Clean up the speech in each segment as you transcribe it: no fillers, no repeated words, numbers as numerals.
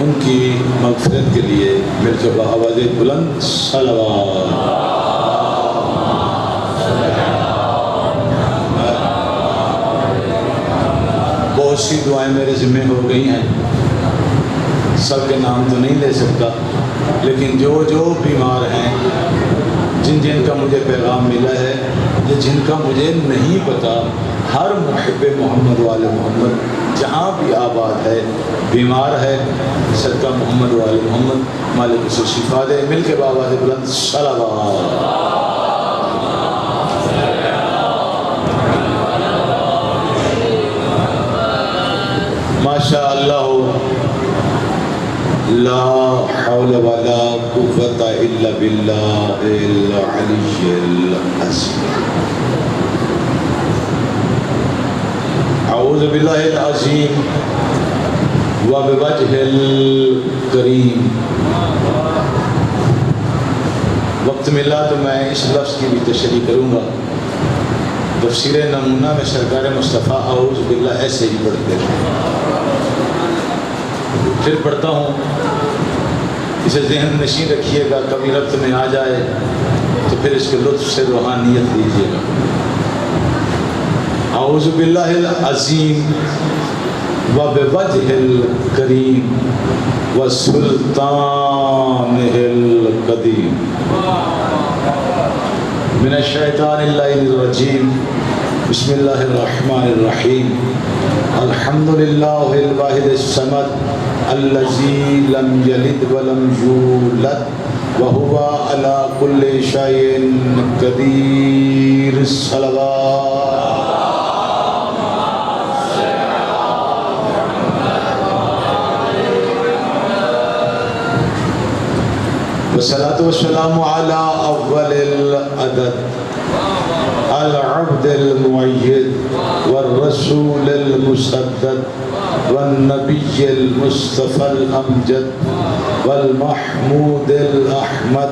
ان کی مغفرت کے لیے مل کے آواز بلند صلوات۔ بہت سی دعائیں میرے ذمہ ہو گئی ہیں، سب کے نام تو نہیں لے سکتا، لیکن جو جو بیمار ہیں، جن جن کا مجھے پیغام ملا ہے یا جن کا مجھے نہیں پتا، ہر محب محمد والے محمد جہاں بھی آباد ہے، بیمار ہے، صدقہ محمد والے محمد مالک اسے شفا دے، مل کے بابا سے بلند صلوات۔ ماشاء اللہ لا حول ولا قوت الا باللہ العلی العظیم۔ اعوذ باللہ العظیم وبوجہ الکریم۔ وقت ملا تو میں اس لفظ کی بھی تشریح کروں گا۔ تفسیر نمونہ میں سرکار مصطفیٰ اعوذ باللہ ایسے ہی پڑھتے ہیں، پھر پڑھتا ہوں، اسے ذہن نشین رکھیے گا، کبھی ربط میں آ جائے تو پھر اس کے لطف سے روحانیت لیجیے گا۔ اعوذ باللہ العظیم وبوجہ الکریم وسلطانہ القدیم من الشیطان اللعین الرجیم۔ بسم اللہ الرحمن الرحیم۔ الحمدللہ الواحد الصمد الذی لم یلد ولم یولد وہو علی کل شیء قدیر۔ صلوات۔ والصلاة والسلام على أول العدد العبد المؤيد والرسول المسدد والنبي المصطفى الأمجد والمحمود الأحمد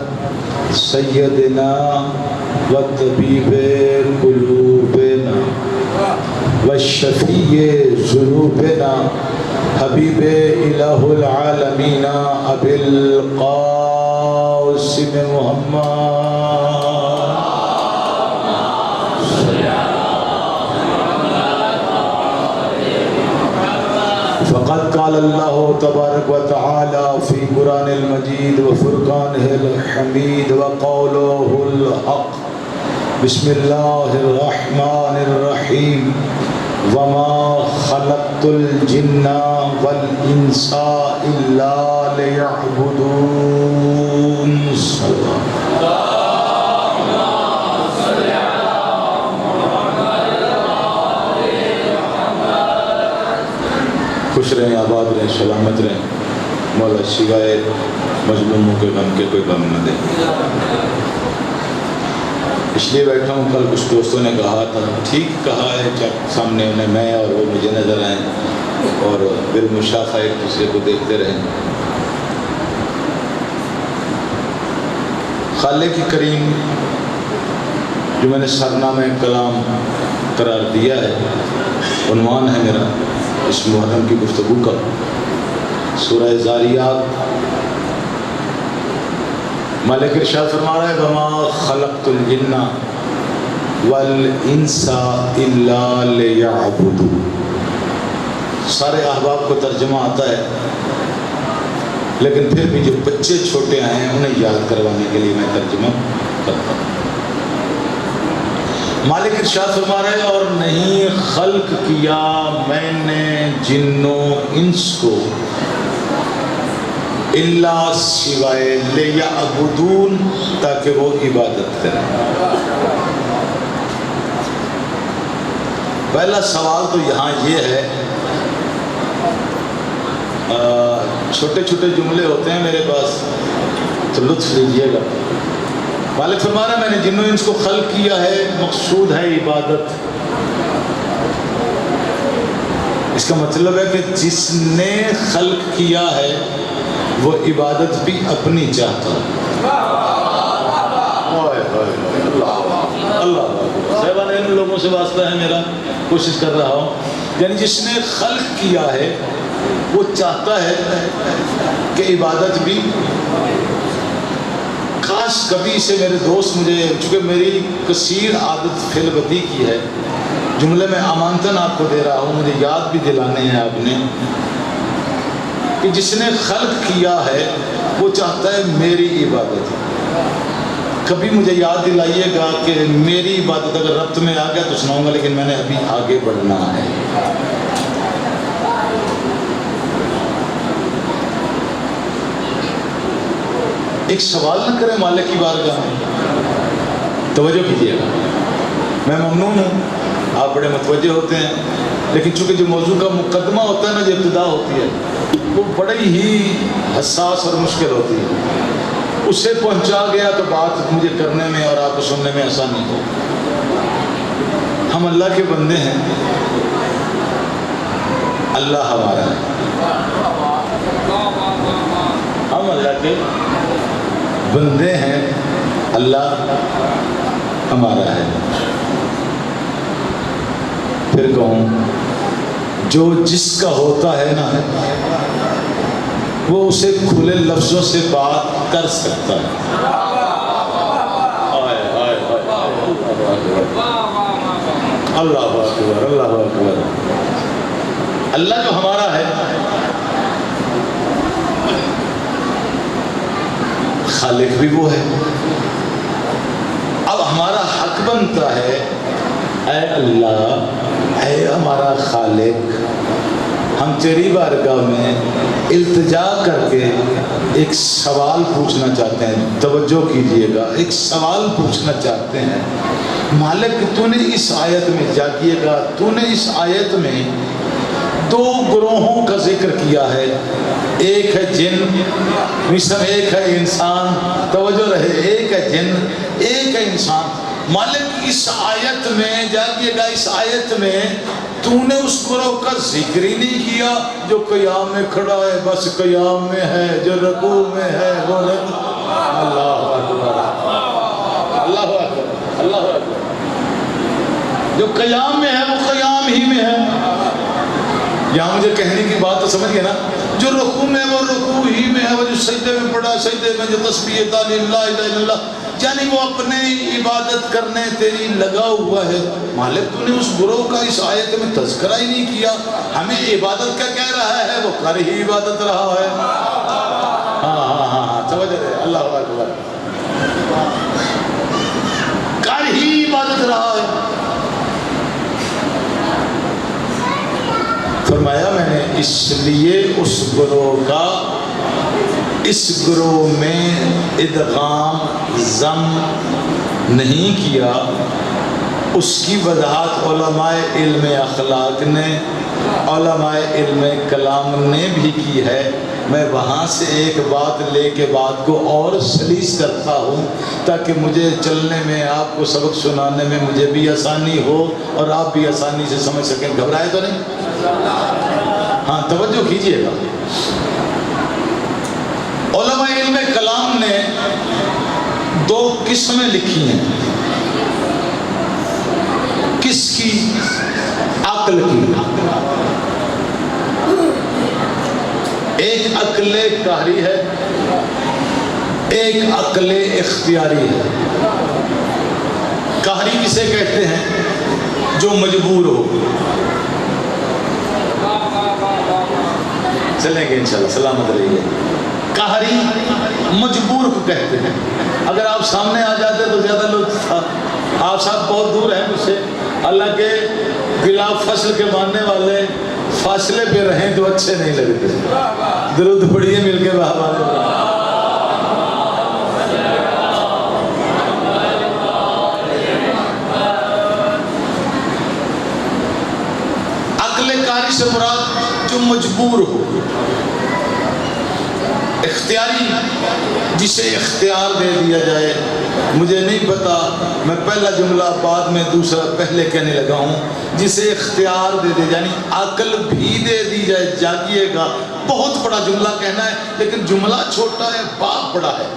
سيدنا وطبيب قلوبنا والشفيع ذنوبنا حبيب إله العالمين أبي القاسم محمد۔ فقد قال الله تبارك وتعالى في قرآن المجيد وفرقانه الحميد وقوله الحق۔ بسم الله الرحمن الرحيم۔ وما خلقت الجن والانس الا ليعبدون۔ خوش رہیں، آباد رہیں، سلامت رہیں، مولا سوائے مظلوموں کے غم کے کوئی غم نہ دے۔ اس لیے بیٹھا ہوں، کل کچھ دوستوں نے کہا تھا، ٹھیک کہا ہے، جب سامنے انہیں میں اور وہ مجھے نظر آئیں اور بالمشافہ ایک دوسرے کو دیکھتے رہیں۔ خالق کریم جو میں نے سرنامہ کلام قرار دیا ہے، عنوان ہے میرا اس محرم کی گفتگو کا، سورہ ذاریات۔ مالک ارشاد فرما رہا ہے وما خلقت الجن والانس الا لیعبدون۔ سارے احباب کو ترجمہ آتا ہے، لیکن پھر بھی جو بچے چھوٹے آئے ہیں انہیں یاد کروانے کے لیے میں ترجمہ کرتا ہوں۔ مالک ارشاد فرما رہے ہیں اور نہیں خلق کیا میں نے جن و انس کو اللہ سوائے لیعبدون، تاکہ وہ عبادت کریں۔ پہلا سوال تو یہاں یہ ہے، چھوٹے چھوٹے جملے ہوتے ہیں میرے پاس تو لطف لیجیے گا۔ مالک فرما رہا ہے میں نے جن و انس کو خلق کیا ہے، مقصود ہے عبادت۔ اس کا مطلب ہے کہ جس نے خلق کیا ہے وہ عبادت بھی اپنی چاہتا ہے۔ اللہ صاحبان ان لوگوں سے واسطہ ہے میرا، کوشش کر رہا ہوں، یعنی جس نے خلق کیا ہے وہ چاہتا ہے کہ عبادت بھی، کاش کبھی سے میرے دوست مجھے، چونکہ میری کثیر عادت فعل بدی کی ہے، جملے میں امانتاً آپ کو دے رہا ہوں، مجھے یاد بھی دلانے ہیں آپ نے، کہ جس نے خلق کیا ہے وہ چاہتا ہے میری عبادت۔ کبھی مجھے یاد دلائیے گا کہ میری عبادت اگر ربط میں آ گیا تو سناؤں گا، لیکن میں نے ابھی آگے بڑھنا ہے۔ ایک سوال نہ کریں مالک کی بارگاہ میں، توجہ کیجیے گا، میں ممنون ہوں، آپ بڑے متوجہ ہوتے ہیں، لیکن چونکہ جو موضوع کا مقدمہ ہوتا ہے نا، جو ابتدا ہوتی ہے، وہ بڑی ہی حساس اور مشکل ہوتی ہے، اسے پہنچا گیا تو بات مجھے کرنے میں اور آپ کو سننے میں آسانی ہو۔ ہم اللہ کے بندے ہیں، اللہ ہمارا ہے، ہم اللہ کے بندے ہیں، اللہ ہمارا ہے۔ پھر کہوں، جو جس کا ہوتا ہے نا، وہ اسے کھلے لفظوں سے بات کر سکتا ہے۔ اللہ اکبر، اللہ اکبر۔ اللہ جو ہمارا ہے، خالق بھی وہ ہے۔ اب ہمارا حق بنتا ہے، اے اللہ، اے ہمارا خالق، ہم تیری بارگاہ میں التجا کر کے ایک سوال پوچھنا چاہتے ہیں، توجہ کیجئے گا، ایک سوال پوچھنا چاہتے ہیں۔ مالک، تو نے اس آیت میں، جاگیے گا، تو نے اس آیت میں دو گروہوں کا ذکر کیا ہے، ایک ہے جن، مثلا ایک ہے انسان، توجہ رہے، ایک ہے جن، ایک ہے انسان۔ مالک، اس آیت میں، جاگیے گا، اس آیت میں تو نے اس گروہ کا ذکر ہی نہیں کیا جو قیام میں کھڑا ہے، بس قیام میں ہے، جو رکوع میں ہے وہ رکوع۔ اللہ اکبر، اللہ اکبر، اللہ اکبر۔ جو قیام میں ہے وہ قیام ہی میں ہے۔ یہاں مجھے کہنے کی بات تو سمجھ گئے نا، جو رکوع میں وہ رکوع ہی میں ہے، وہ جو سجدے میں پڑا سجدے میں، جو تسبیح تعلیم لا الہ الا اللہ، یعنی وہ اپنے عبادت کرنے تیری لگا ہوا ہے۔ مالک، تو نے اس گروہ کا اس آیت میں تذکرہ ہی نہیں کیا، ہمیں عبادت کا کہہ رہا ہے، وہ کر ہی عبادت رہا ہے۔ ہاں سمجھ رہے، اللہ اکبر، کر ہی عبادت رہا ہے۔ فرمایا میں نے اس لیے اس گروہ کا، اس گروہ میں ادغام ضم نہیں کیا، اس کی وضاحت علماء علم اخلاق نے، علماء علم کلام نے بھی کی ہے۔ میں وہاں سے ایک بات لے کے بات کو اور سلیس کرتا ہوں تاکہ مجھے چلنے میں، آپ کو سبق سنانے میں مجھے بھی آسانی ہو اور آپ بھی آسانی سے سمجھ سکیں۔ گھبرائے تو نہیں؟ ہاں توجہ کیجئے گا۔ علماء علم کلام نے دو قسمیں لکھی ہیں، کس کی؟ عقل کی۔ ایک عقل قہری ہے، ایک عقل اختیاری ہے۔ قہری کسے کہتے ہیں؟ جو مجبور ہو۔ چلیں گے انشاءاللہ، سلامت رہیے۔ قہری مجبور کو کہتے ہیں۔ اگر آپ سامنے آ جاتے تو زیادہ لطف تھا، آپ صاحب بہت دور ہیں مجھ سے، اللہ کے بلا فصل کے ماننے والے فاصلے پہ رہیں تو اچھے نہیں لگتے۔ درود پڑھیے مل کے بہباد۔ عقل کاری سے مراد جو مجبور ہو، اختیاری جسے اختیار دے دیا جائے۔ مجھے نہیں پتا، میں پہلا جملہ بعد میں دوسرا پہلے کہنے لگا ہوں، جسے اختیار دے دے، یعنی عقل بھی دے دی جائے۔ جاگیے گا، بہت بڑا جملہ کہنا ہے لیکن جملہ چھوٹا ہے، باب بڑا ہے۔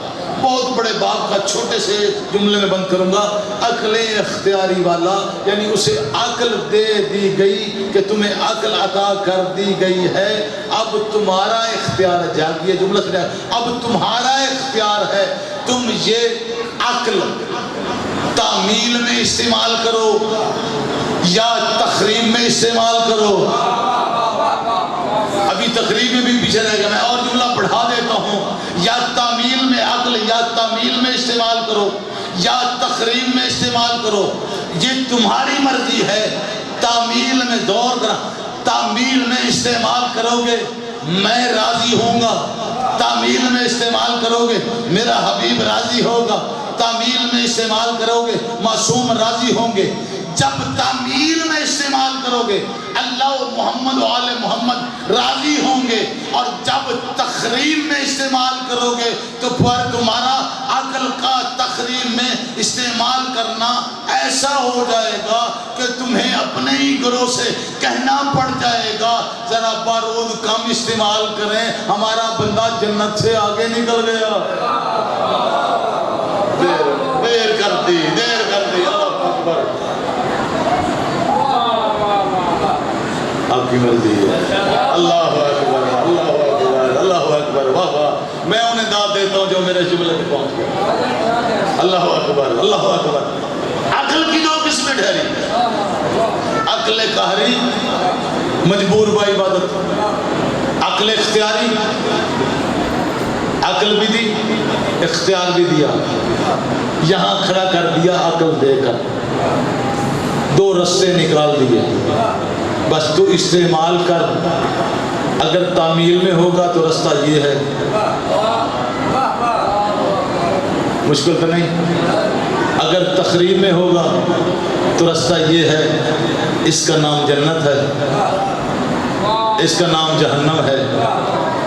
بہت بڑے باب کا چھوٹے سے جملے میں بند کروں گا. عقل اختیاری والا یعنی اسے عقل دے دی گئی کہ تمہیں عقل عطا کر دی گئی ہے, اب تمہارا اختیار ہے. جاگیے جملہ سنیں, اب تمہارا اختیار ہے, تم یہ عقل تعمیل میں استعمال کرو یا تخریب میں استعمال کرو. ابھی تقریب میں بھی پیچھے رہ گیا, میں اور جملہ پڑھا دیتا ہوں. یا تعمیل میں عقل یا تعمیل میں استعمال کرو یا تقریب میں استعمال کرو, یہ تمہاری مرضی ہے. تعمیل میں دور کرا, تعمیل میں استعمال کرو گے میں راضی ہوں گا, تعمیل میں استعمال کرو گے میرا حبیب راضی ہوگا, تعمیل میں استعمال کرو گے معصوم راضی ہوں گے. جب تعمیل میں استعمال کرو گے اللہ و محمد و آل محمد راضی ہوں گے, اور جب تخریب میں استعمال کرو گے تو پھر تمہارا عقل کا تخریب میں استعمال کرنا ایسا ہو جائے گا کہ تمہیں اپنے ہی گروہ سے کہنا پڑ جائے گا ذرا بارود کم استعمال کریں, ہمارا بندہ جنت سے آگے نکل گیا. دیر کر دی. اللہ اکبر, آپ کی مرضی ہے. اللہ اکبر, اللہ اکبر, اللہ اکبر, واہ واہ. میں انہیں داد دیتا ہوں جو میرے جملے میں پہنچ گئے. اللہ اکبر, اللہ اکبر. عقل کی دو قسمیں ٹھہری, عقل قہری مجبور با عبادت, عقل اختیاری عقل بھی دی اختیار بھی دیا, یہاں کھڑا کر دیا عقل دے کر, دو رستے نکال دیے, بس تو استعمال کر. اگر تعمیل میں ہوگا تو رستہ یہ ہے, مشکل تو نہیں. اگر تخریب میں ہوگا تو رستہ یہ ہے, اس کا نام جنت ہے, اس کا نام جہنم ہے.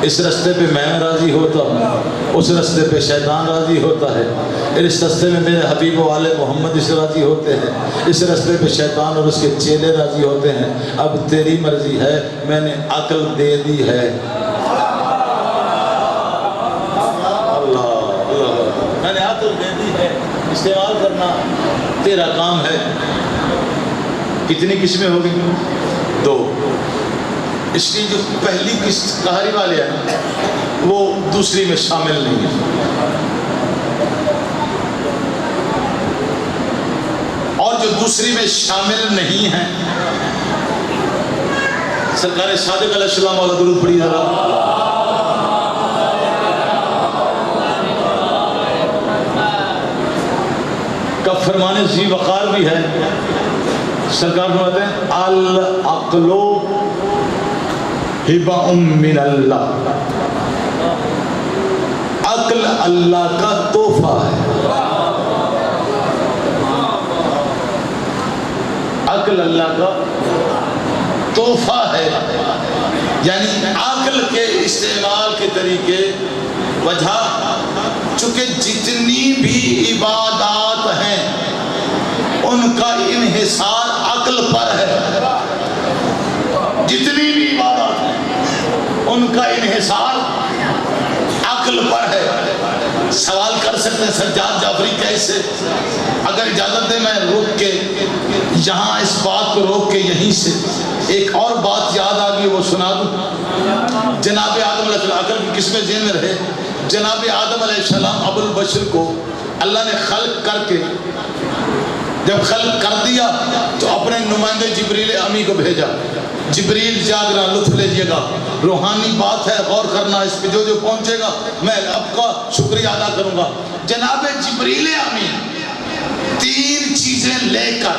اس رستے پہ میں راضی ہوتا ہوں, اس رستے پہ شیطان راضی ہوتا ہے. اس رستے میں میرے حبیب و آل محمد اس راضی ہوتے ہیں, اس رستے پہ شیطان اور اس کے چیلے راضی ہوتے ہیں. اب تیری مرضی ہے, میں نے عقل دے دی ہے. اللہ اللہ, میں نے عقل دے دی ہے, استعمال کرنا تیرا کام ہے. کتنی قسمیں ہو گئی؟ دو. اس کی جو پہلی قسط قہری والے ہیں وہ دوسری میں شامل نہیں ہے, اور جو دوسری میں شامل نہیں ہیں سرکار صادق علیہ السلام والا درود پڑھی ذرا. کا فرمان ذی وقار بھی ہے. سرکار فرماتے ہیں العقل ہبہ من اللہ, عقل اللہ کا تحفہ ہے. عقل اللہ کا تحفہ ہے, یعنی عقل کے استعمال کے طریقے وجہ, چونکہ جتنی بھی عبادات ہیں ان کا انحصار عقل پر ہے. جتنی بھی عبادات ہیں ان کا انحصار عقل پر ہے. سوال کر سکتے ہیں سجاد جعفری کیسے؟ اگر اجازت دیں میں روک کے یہاں اس بات کو روک کے یہیں سے ایک اور بات یاد آ گئی وہ سنا دوں. جناب آدم علیہ السلام, عقل کی قسمیں ذہن میں رہے, جناب آدم علیہ السلام ابو البشر کو اللہ نے خلق کر کے جب خلق کر دیا تو اپنے نمائندے جبریل امی کو بھیجا. جبریل جاگنا, لطف لیجیے گا, روحانی بات ہے, غور کرنا اس پہ, جو جو پہنچے گا میں آپ کا شکریہ ادا کروں گا. جناب جبریل امی تین چیزیں لے کر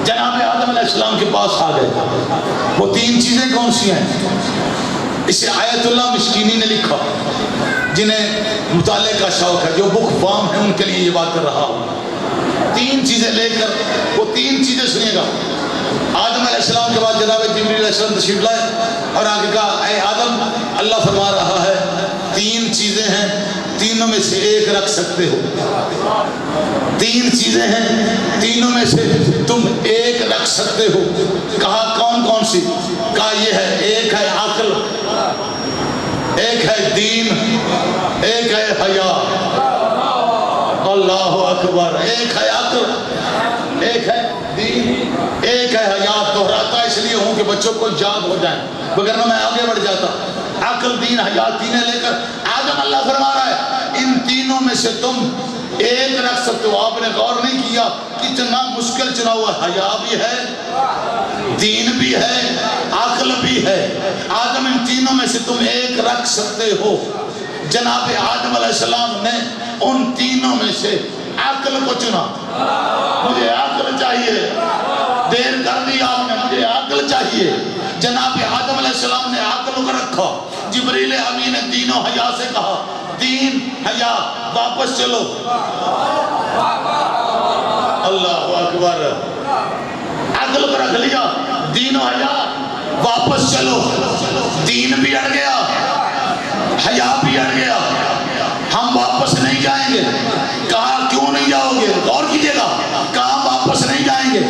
جناب آدم علیہ السلام کے پاس آ گئے. وہ تین چیزیں کون سی ہیں؟ اسے آیت اللہ مشکینی نے لکھا, جنہیں مطالعے کا شوق ہے, جو بک فارم ہے ان کے لیے یہ بات کر رہا ہوں. تین چیزیں لے کر, وہ تین چیزیں سنیے گا. آدم علیہ السلام کے بعد جناب جبریل علیہ السلام تشریف لائے اور آگے کہا اے آدم, اللہ فرما رہا ہے تین چیزیں ہیں, تینوں میں سے ایک رکھ سکتے ہو. تین چیزیں ہیں, تینوں میں سے تم ایک رکھ سکتے ہو. کہا کون کون سی؟ کہا یہ ہے, ایک ہے عقل, ایک ہے دین، ایک ہے حیا۔ اللہ اکبر۔ ایک ہے عقل، ایک ہے دین، ایک ہے حیا۔ دہراتا اس لیے ہوں کہ بچوں کو یاد ہو جائیں، وگرنہ میں آگے بڑھ جاتا۔ عقل، دین، حیا تینیں لے کر آدم اللہ فرما رہا ہے ان تینوں میں سے تم ایک رکھ سکتے ہو۔ آپ نے غور نہیں کیا کتنا مشکل چنا ہوا۔ حیا بھی ہے، دین بھی ہے، عقل بھی ہے۔ آدم ان تینوں میں سے تم ایک رکھ سکتے ہو۔ جناب آدم علیہ السلام نے ان تینوں میں سے عقل کو چنا۔ مجھے عقل چاہیے، دیر کر دی آپ نے، مجھے عقل چاہیے۔ جناب آدم علیہ السلام نے عقل کو رکھا۔ جبریل امین نے دین و حیا سے کہا دین حیا واپس چلو۔ اللہ اکبر۔ عقل کو رکھ لیا، دین و حیا واپس چلو۔ دین بھی اڑ گیا، حیا بھی اڑ گیا، ہم واپس نہیں جائیں گے۔ کہا کیوں نہیں جاؤ گے؟ غور کیجئے گا، کہا واپس نہیں جائیں گے،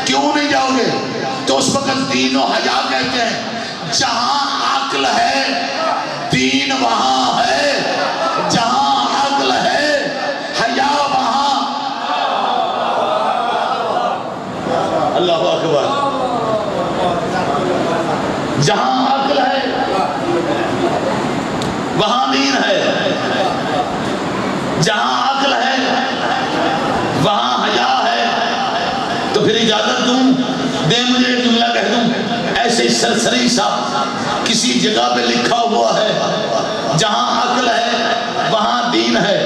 کیوں نہیں جاؤ گے؟ تو اس وقت دین و حیا کہتے ہیں جہاں عقل ہے دین وہاں ہے، جہاں عقل ہے حیا وہاں۔ اللہ اکبر۔ جہاں عقل ہے وہاں دین ہے، جہاں عقل ہے وہاں حیا ہے۔ تو پھر اجازت دوں، دے مجھے ایک جملہ کہہ دوں ایسے سرسری سا کسی جگہ پہ لکھا ہوا ہے جہاں عقل ہے وہاں دین ہے،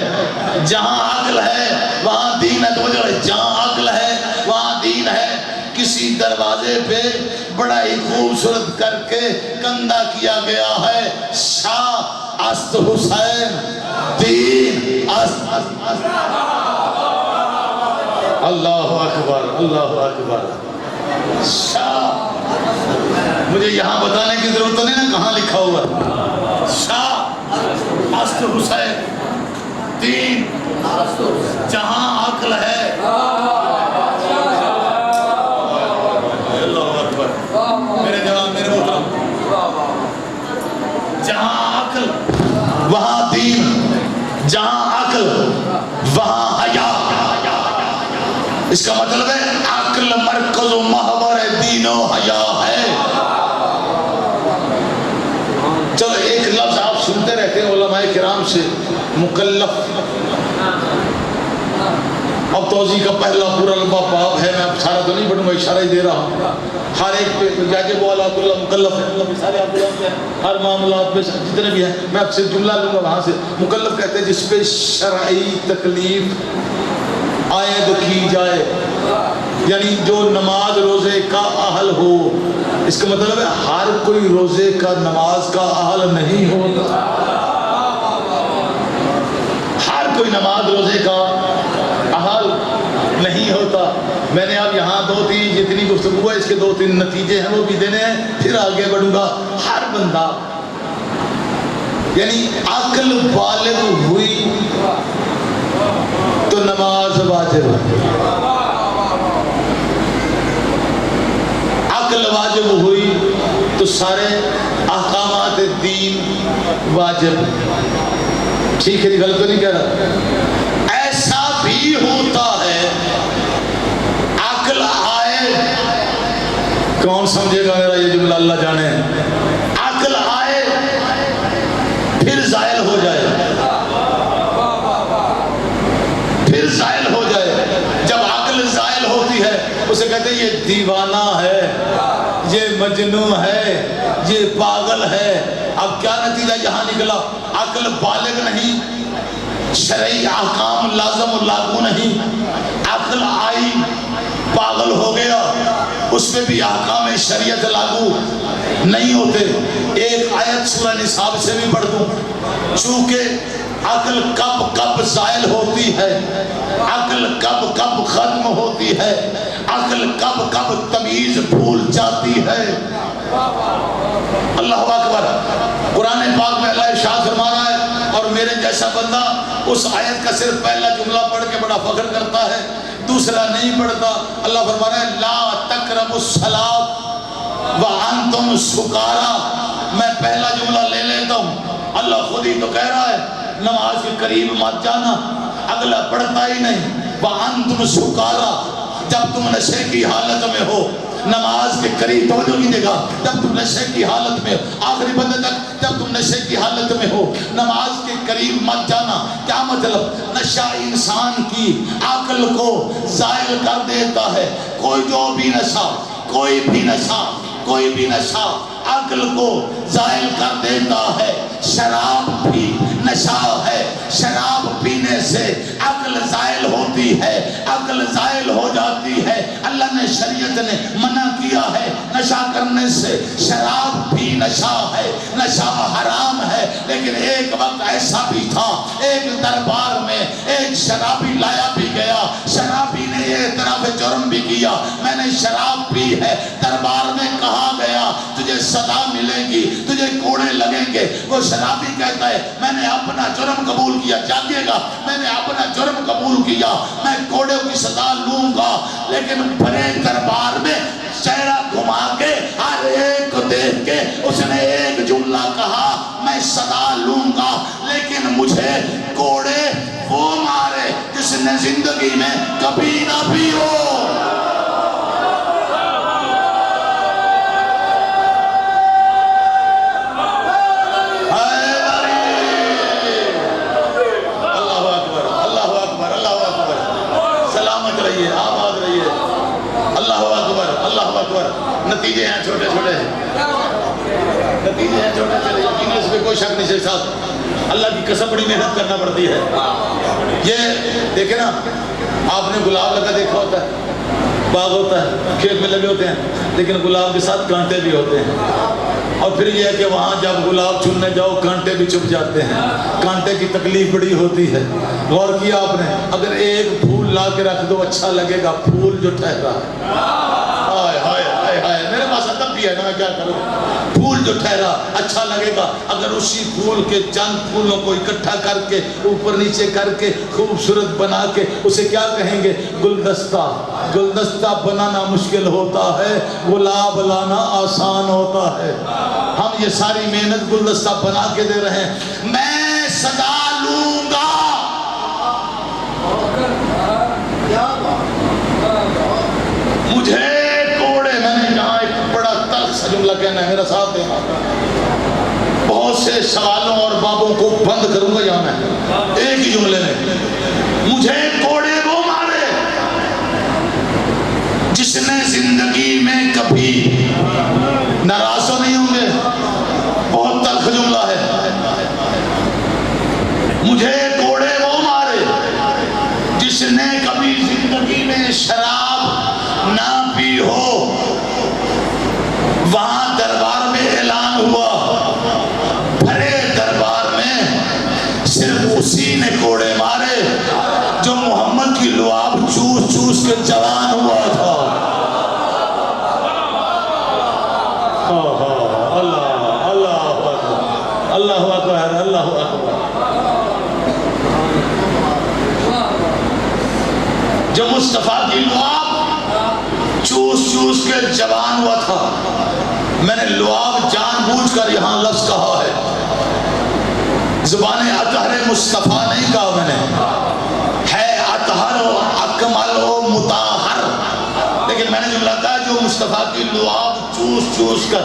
جہاں عقل ہے وہاں دین ہے۔ تو جہاں عقل ہے وہاں دین ہے۔ کسی دروازے پہ بڑا ہی خوبصورت کر کے کندہ کیا گیا ہے شاہ است حسین دین است۔ اللہ اکبر، اللہ اکبر۔ شاہ، مجھے یہاں بتانے کی ضرورت تو نہیں نا کہاں لکھا ہوا ہے؟ شاہ است حسین دین جہاں عقل ہے۔ اللہ اکبر۔ میرے جواب، میرے محترم، جہاں عقل وہاں دین، جہاں عقل وہاں حیا۔ اس کا مطلب ہے عقل مرکز و محور دین و حیا ہے۔ چلو ایک لفظ آپ سنتے رہتے ہیں علماء کرام سے، مکلف۔ اب توضیح کا پہلا پورا لمبا باب ہے، میں اب سارا تو نہیں پڑھوں گا، اشارہ ہی دے رہا ہوں۔ ہر ایک پہ یاجب والا مکلف ہے، اللہ سارے آپ ہیں، ہر معاملات میں جتنے بھی ہیں، میں اب صرف جملہ لوں گا وہاں سے۔ مکلف کہتے ہیں جس پہ شرعی تکلیف عائد کی جائے، یعنی جو نماز روزے کا اہل ہو۔ اس کا مطلب ہے ہر کوئی روزے کا نماز کا اہل نہیں ہوتا، ہر کوئی نماز روزے کا اہل نہیں ہوتا۔ میں نے اب یہاں دو تین جتنی گفتگو ہے اس کے دو تین نتیجے ہیں وہ بھی دینے ہیں، پھر آگے بڑھوں گا۔ ہر بندہ یعنی عقل بالغ ہوئی تو نماز واجب ہے، عقل واجب ہوئی تو سارے احکامات دین واجب۔ ٹھیک ہے جی، غلط تو نہیں کہہ رہا؟ ایسا بھی ہوتا ہے عقل آئے، کون سمجھے گا میرا یہ جملہ اللہ جانے، عقل آئے پھر زائل ہو جائے، پھر زائل ہو جائے۔ جب عقل زائل ہوتی ہے اسے کہتے ہیں یہ دیوانہ ہے، یہ مجنون ہے، یہ پاگل ہے۔ اب کیا نتیجہ یہاں نکلا؟ عقل بالغ نہیں، شرعی احکام لازم و لاگو نہیں، عقل آئی پاگل ہو گیا، اس پہ بھی احکام شریعت لاگو نہیں ہوتے۔ ایک آیت سورہ نساء سے بھی پڑھ دوں، چونکہ عقل کب کب زائل ہوتی ہے، عقل کب کب ختم ہوتی ہے، عقل کب کب تمیز بھول جاتی ہے۔ اللہ اکبر۔ قرآن پاک میں اللہ ارشاد فرما رہا ہے، اور میرے جیسا بندہ اس آیت کا صرف پہلا جملہ پڑھ کے بڑا فخر کرتا ہے، دوسرا نہیں پڑھتا۔ اللہ فرما رہا ہے لا تقربوا الصلاۃ وانتم سکارا۔ میں پہلا جملہ لے لیتا ہوں، اللہ خود ہی تو کہہ رہا ہے نماز کے قریب مت جانا، اگلا پڑھتا ہی نہیں۔ وَأَنْتُمْ سُكَارَىٰ، جب تم نشے کی حالت میں ہو نماز کے قریب، توجہ کیجیے گا، جب تم نشے کی حالت میں، آخری بندے تک، جب تم نشے کی حالت میں ہو نماز کے قریب مت جانا۔ کیا مطلب؟ نشہ انسان کی عقل کو زائل کر دیتا ہے۔ کوئی جو بھی نشہ، کوئی بھی نشہ، کوئی بھی نشہ عقل کو زائل کر دیتا ہے۔ شراب بھی نشہ ہے، شراب پینے سے عقل زائل ہوتی ہے، عقل زائل ہو جاتی ہے۔ اللہ نے، شریعت نے منع کیا ہے نشہ کرنے سے۔ شراب بھی نشہ ہے، نشہ حرام ہے، لیکن ایک وقت ایسا بھی تھا، ایک دربار میں ایک شرابی لایا بھی گیا، شرابی نے یہ اعتراف جرم بھی کیا، میں نے شراب پی ہے۔ دربار میں کہا گیا تجھے سزا ملے گی، تجھے کوڑے لگیں گے۔ وہ شرابی کہتا ہے میں نے اپنا جرم قبول کیا، جاگیے گا، میں نے اپنا جرم قبول کیا، میں کوڑے کی سزا لوں گا۔ لیکن بڑے دربار میں چہرہ گھما کے ہر ایک کو دیکھ کے اس نے ایک جملہ کہا میں سزا لوں گا، لیکن مجھے کوڑے وہ مارے جس نے زندگی میں کبھی نہ پی ہو۔ نتیجے ہیں چھوٹے چھوٹے، نتیجے ہیں چھوٹے چھوٹے، یقین اس پہ کوئی شک نہیں ہے صاحب، اللہ کی قسم بڑی محنت کرنا پڑتی ہے۔ یہ دیکھیں نا، آپ نے گلاب لگا دیکھا ہوتا ہے، باغ ہوتا ہے، کھیت میں لگے ہوتے ہیں، لیکن گلاب کے ساتھ کانٹے بھی ہوتے ہیں، اور پھر یہ ہے کہ وہاں جب گلاب چننے جاؤ کانٹے بھی چھپ جاتے ہیں، کانٹے کی تکلیف بڑی ہوتی ہے۔ غور کیا آپ نے؟ اگر ایک پھول لا کے رکھ دو اچھا لگے گا، پھول جو ٹھہرا ہے، ہائے ہائے ہائے ہائے، میرے پاس ادب بھی ہے نا، میں کیا کروں، پھول جو ٹھہرا اچھا لگے گا۔ اگر اسی پھول کے چند پھولوں کو اکٹھا کر کے اوپر نیچے کر کے خوبصورت بنا کے اسے کیا کہیں گے؟ گلدستہ۔ گلدستہ بنانا مشکل ہوتا ہے، گلاب لانا آسان ہوتا ہے۔ ہم یہ ساری محنت گلدستہ بنا کے دے رہے ہیں، میں سزا لوں گا۔ مجھے کوڑے، میں نے یہاں ایک بڑا تلخ سا جملہ کہنا ہے، میرا ساتھ دینا، بہت سے سوالوں اور بابوں کو بند کروں گا یہاں میں ایک ہی جملے میں، مجھے کوڑے وہ مارے جس نے زندگی میں کبھی، ناراض تو نہیں ہوں گے، بہت تلخ جملہ ہے، مجھے کوڑے وہ مارے جس نے کبھی زندگی میں شراب نہ پی ہو۔ وہاں دربار میں اعلان ہوا، بھرے دربار میں صرف اسی نے کوڑے مارے جو محمد کی لعاب چوس چوس کے جوان ہوا تھا۔ اللہ اللہ اللہ اکبر، اللہ اکبر۔ جو مصطفیٰ کی لعاب چوس چوس کے جوان ہوا تھا، میں نے لعاب جان بوجھ کر یہاں لفظ کہا ہے، زبان اطہر مصطفیٰ نہیں کہا میں نے، ہے اطہر و اکمل و مطہر، لیکن میں نے جملہ کہا جو مصطفیٰ کی لعاب چوس چوس کر،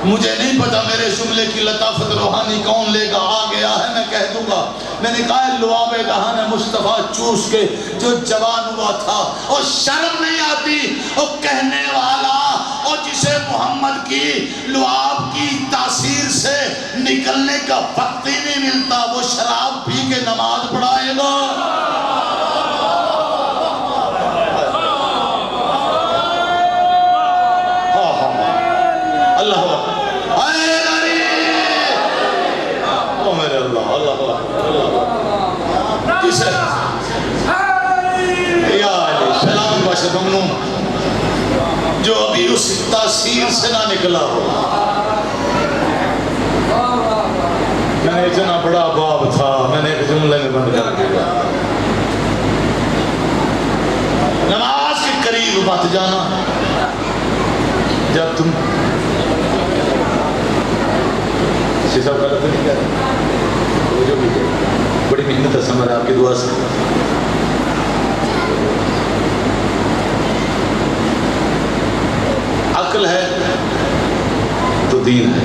مجھے نہیں پتا میرے جملے کی لطافت روحانی کون لے گا، آ گیا ہے میں کہہ دوں گا، میں نے کہا لعاب دہان مصطفیٰ چوس کے جو جوان ہوا تھا، اور شرم نہیں آتی وہ کہنے والا، اور جسے محمد کی لعاب کی تاثیر سے نکلنے کا وقت ہی نہیں ملتا، وہ شراب پی کے نماز پڑھائے گا۔ جو ابھی اس تاثیر سے نہ نکلا ہو، میں نے اتنا بڑا باب تھا، میں نے ایک جملے میں بند کر دیا، نماز کے قریب مت جانا۔ جب تم مفتی صاحب غلط نہیں کہہ رہے، وہ جو بھی ہے بڑی محنت ہے، ثمر ہے آپ کی دعا سے۔ عقل ہے تو دین ہے،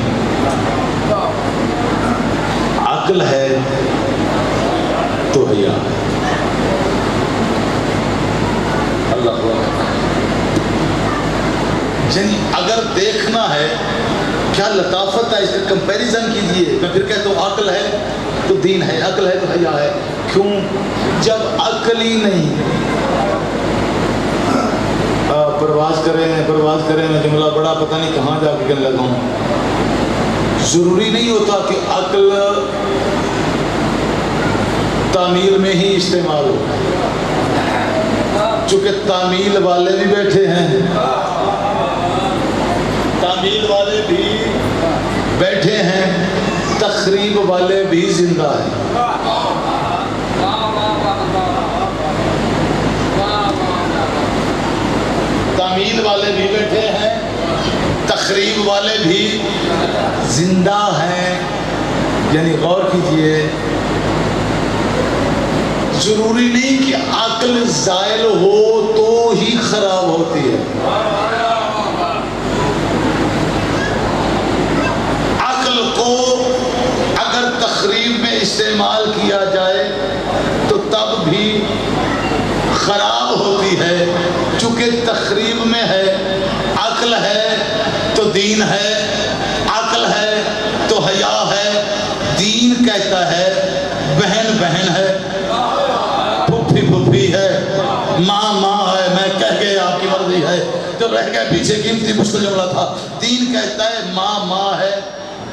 عقل ہے تو حیا ہے۔ اللہ اکبر۔ یعنی اگر دیکھنا ہے کیا لطافت ہے، اس کا کمپیریزن کیجئے۔ میں پھر کہتا ہوں عقل ہے تو دین ہے، عقل ہے تو حیا ہے۔ کیوں؟ جب عقل ہی نہیں، پرواز کریں میں جملہ بڑا پتہ نہیں کہاں جا کے کہنے لگا ہوں۔ ضروری نہیں ہوتا کہ عقل تعمیل میں ہی استعمال ہو، چونکہ تعمیل والے بھی بیٹھے ہیں، تعمیل والے بھی بیٹھے ہیں، تخریب والے بھی زندہ ہیں۔ تعمیل والے بھی بیٹھے ہیں، تخریب والے بھی زندہ ہیں۔ یعنی غور کیجئے، ضروری نہیں کہ عقل زائل ہو تو ہی خراب ہوتی ہے۔ عقل کو اگر تخریب میں استعمال کیا جائے تو تب بھی خراب ہوتی ہے، چونکہ تخریب میں ہے۔ عقل ہے تو دین ہے، عقل ہے تو حیا ہے۔ دین کہتا ہے بہن بہن ہے، پھپھی پھپھی ہے، ماں ماں ہے، میں کہہ گئے آپ کی مرضی ہے، جو رہ گئے پیچھے قیمتی مشکل جملہ تھا۔ دین کہتا ہے ماں ماں ہے،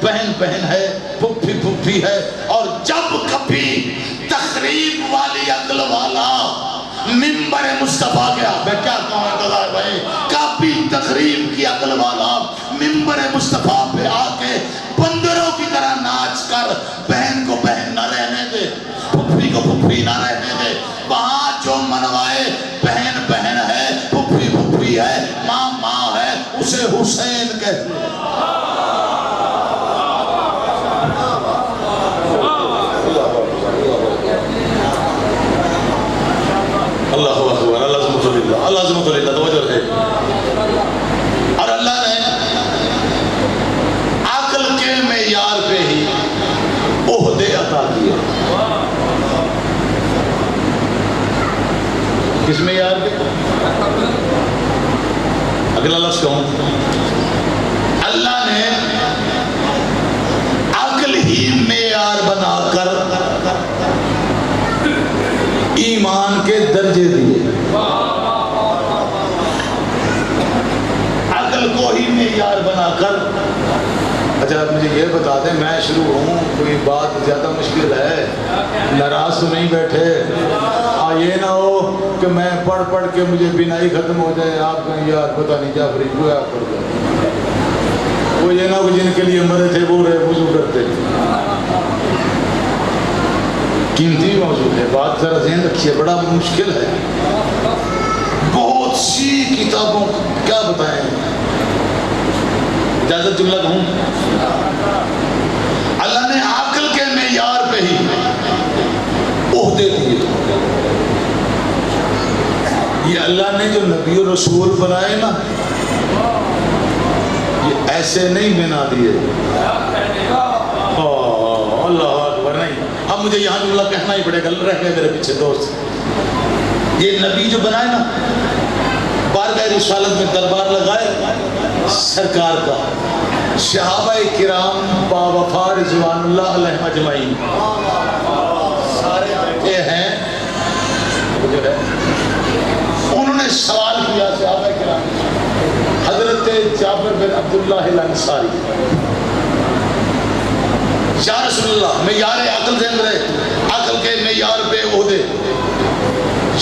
بہن بہن ہے، پھپھی پھپھی ہے۔ اور جب کبھی تخریب والی عقل والا منبر مصطفیٰ گیا، میں کیا کہوں انتظار بھائی، کافی تخریب کی عقل والا منبر مصطفیٰ پہ آ کے بندروں کی طرح ناچ کر بہن کو بہن نہ رہنے دے، پھپھی کو پھپھی نہ رہنے دے، وہاں جو منوائے بہن بہن ہے، پھپھی پھپھی ہے، ماں ماں ہے، اسے حسین کہتے ہیں۔ اللہ اکبر، اللہ عظمت اللہ، اللہ عظمت اللہ، توجہ ہے۔ اور اللہ نے عقل کے معیار پہ ہی عہدے عطا کیے۔ کس معیار پہ؟ اگلا لفظ کہوں، اللہ نے عقل ہی معیار بنا کر ایمان کے درجے دیے۔ عقل کو ہی معیار بنا کر۔ اچھا آپ مجھے یہ بتا دیں، میں شروع ہوں، کوئی بات زیادہ مشکل ہے، ناراض تو نہیں بیٹھے؟ یہ نہ ہو کہ میں پڑھ پڑھ کے مجھے بینائی ختم ہو جائے، آپ کہیں یار پتہ نہیں کیا فریق ہوا آپ پڑھ جائے۔ وہ یہ نہ ہو جن کے لیے مرے تھے وہ رہے وضو کرتے۔ قیمتی موضوع ہے، بات ذرا ذہن رکھیے، بڑا مشکل ہے۔ بہت سی کتابوں کیا بتائیں، اجازت جملہ کہوں، اللہ نے عقل کے معیار پہ ہی عہدے دیے۔ یہ اللہ نے جو نبی و رسول بنائے نا، یہ ایسے نہیں بنا دیے۔ اللہ اکبر، نہیں، اب مجھے یہاں جملہ کہنا ہی پڑے گا، رہ گئے میرے پیچھے دوست۔ یہ نبی جو بنائے نا، بارگاہ رسالت میں دربار لگائے سرکار کا، صحابہ کرام با وفا رضوان اللہ علیہ اجمعین سارے بیٹھے ہیں، جو ہے انہوں نے سوال کیا صحابہ کرام، حضرت جابر بن عبداللہ الانصاری، یا رسول اللہ معیار عقل سے اندر ہے، عقل کے معیار پہ عہدے۔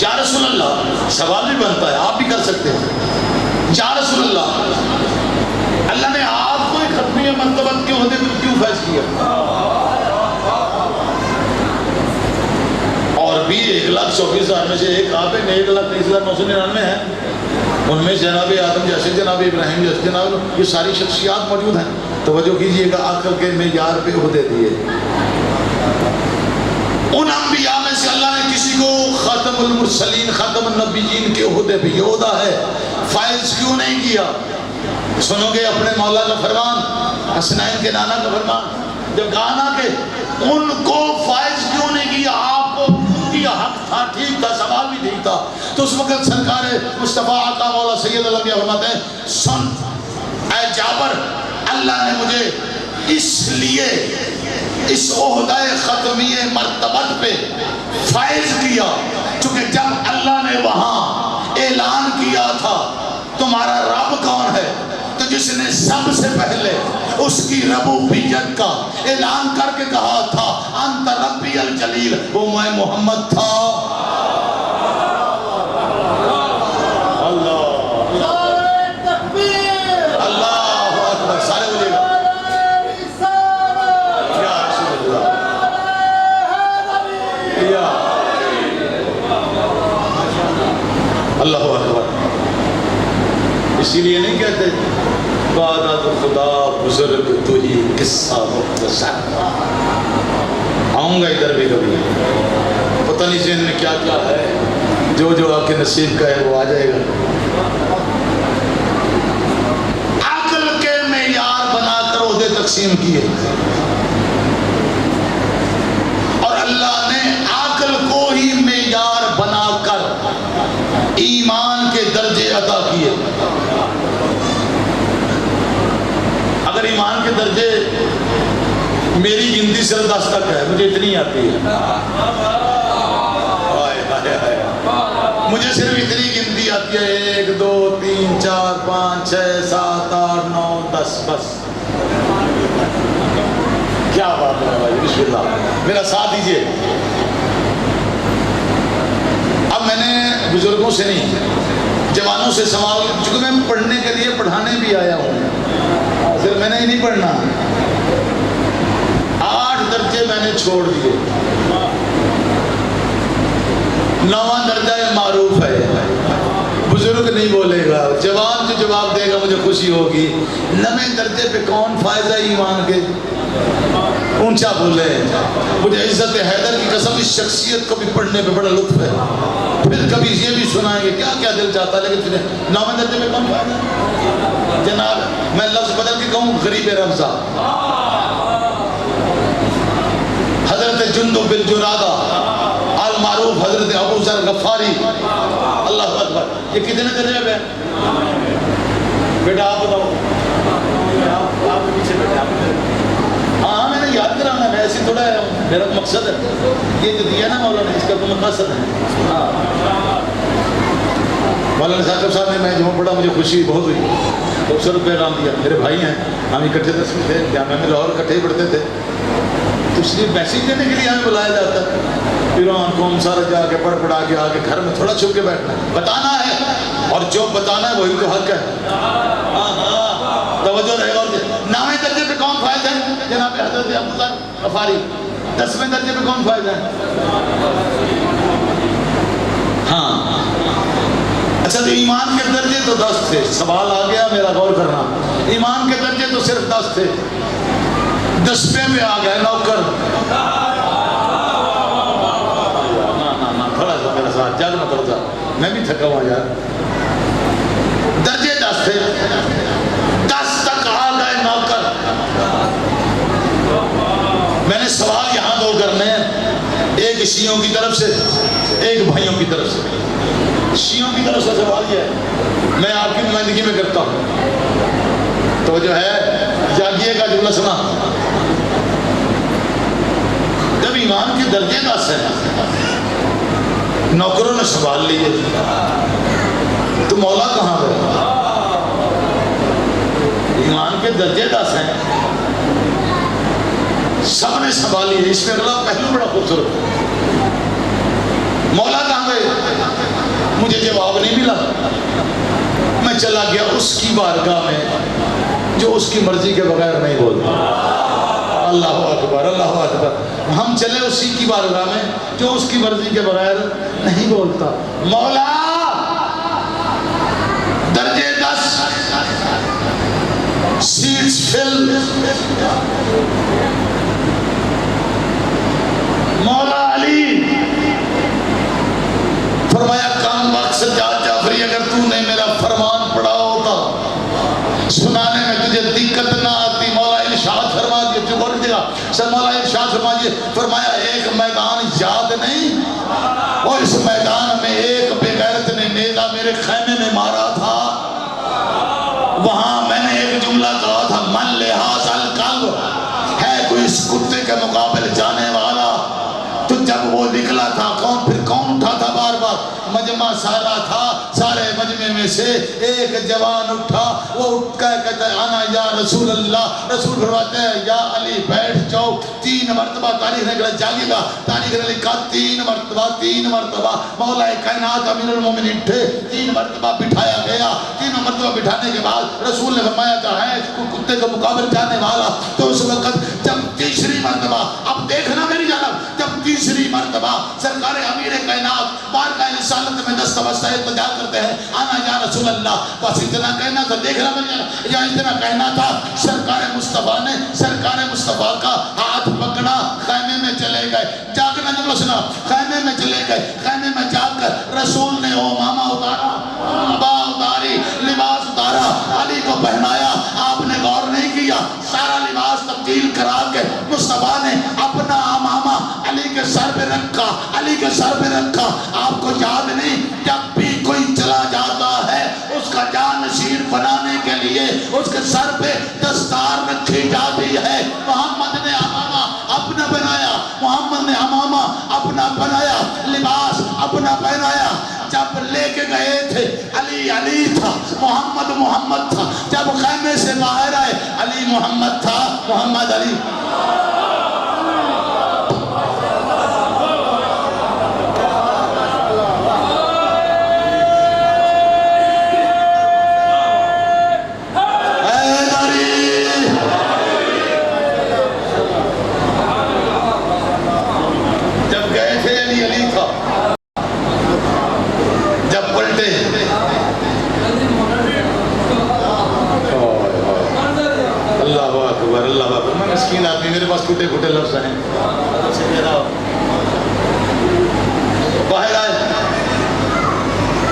یا رسول اللہ، سوال بھی بنتا ہے، آپ بھی کر سکتے ہیں، یا رسول اللہ، اللہ نے آپ کو ایک ختمی مرتبت کے عہدے کو کیوں فیض کیا؟ اور بھی 1,24,000 میں سے ایک آپ ہیں، 1,23,999 ہیں، ان میں جناب آدم جیسے، جناب ابراہیم جیسے، جناب یہ ساری شخصیات موجود ہیں۔ توجہ کیجئے گا، عقل کے معیار پہ عہدے دیے۔ ان انبیاء میں سے اللہ نے کسی کو خاتم المرسلین خاتم النبیین کے عہدے پہ، یہ عہدہ ہے، فائز کیوں نہیں کیا؟ سنو گے اپنے مولا کا فرمان، حسنین کے نانا کا فرمان، جب کہا نا کہ ان کو فائز کیوں نہیں کیا، آپ کو کیا حق تھا، ٹھیک تھا، سوال بھی ٹھیک تھا، تو اس وقت سرکار مصطفیٰ آقا مولا سید الانبیاء فرماتے ہیں، سن اے جابر، اللہ نے مجھے اس لیے اس عہدہ ختمی مرتبت پہ فائز کیا، چونکہ جب اللہ نے وہاں اعلان کیا تھا تمہارا رب کون ہے، تو جس نے سب سے پہلے اس کی ربوبیت کا اعلان کر کے کہا تھا انت ربی الجلیل، وہ میں محمد تھا۔ اللہ اکبر۔ اسی لیے نہیں کہتے بادات خدا بزرگ تو ہی قصہ مختصر، آؤں گا ادھر بھی کبھی، پتہ نہیں ذہن میں کیا کیا ہے، جو جو آپ کے نصیب کا ہے وہ آ جائے گا۔ عقل کے معیار بنا کر عہدے تقسیم کیے، اور اللہ نے عقل کو ہی معیار بنا کر ایمان کے درجے عطا کیے۔ اگر ایمان کے درجے میری گنتی صرف 10 تک ہے، مجھے اتنی آتی ہے، مجھے صرف اتنی گنتی آتی ہے، 1 2 3 4 5 6 7 8 9 10، بس۔ کیا بات ہے بھائی، بسم اللہ، میرا ساتھ دیجئے۔ اب میں نے بزرگوں سے نہیں، جوانوں سے سوال، چونکہ میں پڑھنے کے لیے پڑھانے بھی آیا ہوں، صرف میں نے ہی نہیں پڑھنا، 8 درجے میں نے چھوڑ دیے، 9واں درجہ معروف ہے، بزرگ نہیں بولے گا، جوان جو جواب دے گا مجھے خوشی ہوگی۔ 9ویں درجے پہ کون فائز ہے ایمان کے؟ اونچا بولے، مجھے عزت حیدر کی قسم اس شخصیت کو بھی پڑھنے پہ بڑا لطف ہے، پھر کبھی یہ بھی سنائیں گے، کیا کیا دل چاہتا ہے، لیکن پھر 9ویں درجے پہ کون فائز ہے؟ جناب میں لفظ بدل کے کہوں، غریب رمضہ، حضرت جندب بن جنادہ المعروف حضرت ابو ذر غفاری، اللہ اکبر۔ یہ کتنے درجے پہ؟ بیٹا آپ بتاؤ، آپ پیچھے بیٹھے، ہاں میں نے یاد کرانا ہے، ایسی تھوڑا ہے، میرا مقصد ہے یہ جو دیا نا مولا نے، اس کا تو مقصد ہے۔ ہاں مولانا ثاقب صاحب نے میں جمعہ پڑھا، مجھے خوشی بہت ہوئی، خوبصورت پیغام دیا، میرے بھائی ہیں، ہم اکٹھے 10 میں تھے، جامعہ میں لاہور اکٹھے ہی پڑھتے تھے، تو اس لیے میسیج دینے کے لیے ہمیں بلایا جاتا ہے، پیران قوم سارا جا کے پڑھ پڑھا کے آ کے گھر میں تھوڑا چھپ کے بیٹھنا ہے، بتانا ہے، اور جو بتانا ہے وہی تو حق ہے۔ توجہ رہے گا۔ 9ویں درجے پہ کون فائز ہے؟ جناب حضرت ابو ذر غفاری۔ 10ویں درجے پہ کون فائز ہے؟ ہاں اچھا، تو ایمان کے درجے تو 10 تھے، سوال آ گیا میرا، غور کرنا، ایمان کے درجے تو صرف 10 تھے، 10ویں میں آ گئے نوکر۔ تھوڑا سا میرا ساتھ جاگ مت رہا، میں بھی تھکا ہوا یار، درجے 10 تھے، 10 تک آ گئے نوکر۔ میں نے سوال یہاں 2 کرنے ہیں، ایک شیعوں کی طرف سے، ایک بھائیوں کی طرف سے۔ شیعوں کی طرف سے سوال یہ ہے، میں آپ کی نمائندگی میں کرتا ہوں، تو جو ہے جاگیے کا جملہ سنا، جب ایمان کے درجے 10 ہیں، نوکروں نے سوال لیے، تو مولا کہاں گئے؟ ایمان کے درجے 10 ہیں، سب نے سوال لیے، اس میں اگلا پہلو بڑا خوبصورت ہے، مولا کہاں گئے؟ مجھے جواب نہیں ملا، میں چلا گیا اس کی بارگاہ میں جو اس کی مرضی کے بغیر نہیں بولتا۔ اللہ اکبر، اللہ اکبر۔ ہم چلے اسی کی بارگاہ میں جو اس کی مرضی کے بغیر نہیں بولتا۔ مولا درجے 10، سیٹ مولا علی فرمایا کام وقت سجاد جعفری اگر تو نے میرا فرمان پڑھا ہوتا سنانے میں تجھے دقت نہ آتی. مولا ارشاد فرما دیے جو بول دیا سر مولا ارشاد فرما دیے فرمایا ایک میدان یاد نہیں اور اس میدان میں ایک بے غیرت نے نیزہ میرے خیمے میں مارا تھا. وہاں میں نے ایک جملہ کہا تھا من لحاظ القلب ہے کوئی اس کتے کے مقابل جانے والا. تو جب وہ نکلا تھا کون اٹھا تھا بار بار مجمع سارا تھا. سارے مجمع میں سے ایک جوان اٹھا وہ اٹھ کر کہتا ہے انا یا رسول اللہ. رسول فرماتے ہیں یا علی بیٹھ جاؤ. 3 مرتبہ تاریخ نے جاگے گا تاریخ نے لکھا 3 مرتبہ مولا کائنات امیر المومنین تھے 3 مرتبہ بٹھایا گیا. 3 مرتبہ بٹھانے کے بعد رسول نے فرمایا تھا ہے کتے کے مقابل جانے والا. تو اس وقت جب تیسری مرتبہ اب دیکھنا میری جانب جب تیسری مرتبہ سرکار امیر کائنات بارگاہ رسالت میں دستبستہ التجا کرتے ہیں انا یا رسول اللہ. بس اتنا کہنا تھا دیکھنا میری یا اتنا کہنا تھا سرکار مصطفیٰ نے سرکار مصطفیٰ کا ہاتھ پکڑا خیمے میں چلے گئے. جاگنا جب سنا خیمے میں چلے گئے. خیمے میں جا کر رسول نے امامہ اتارا ابا اتاری لباس اتارا علی کو پہنایا. آپ نے غور نہیں کیا سارا لباس تبدیل کرا کے مصطفیٰ نے اپنا امامہ علی کے سر پہ رکھا. علی کے سر پہ رکھا. آپ کو یاد نہیں جب بھی کوئی چلا جاتا ہے اس کا جانشین بنانے کے لیے اس کے سر پہ دستار رکھی جاتی ہے. محمد نے امامہ اپنا بنایا. محمد نے امامہ اپنا بنایا. لباس اپنا پہنایا. جب لے کے گئے تھے علی علی تھا محمد محمد تھا. جب خیمے سے باہر آئے علی محمد تھا محمد علی. میرے پاس ٹوٹے پھوٹے لفظ ہیں باہر آئے.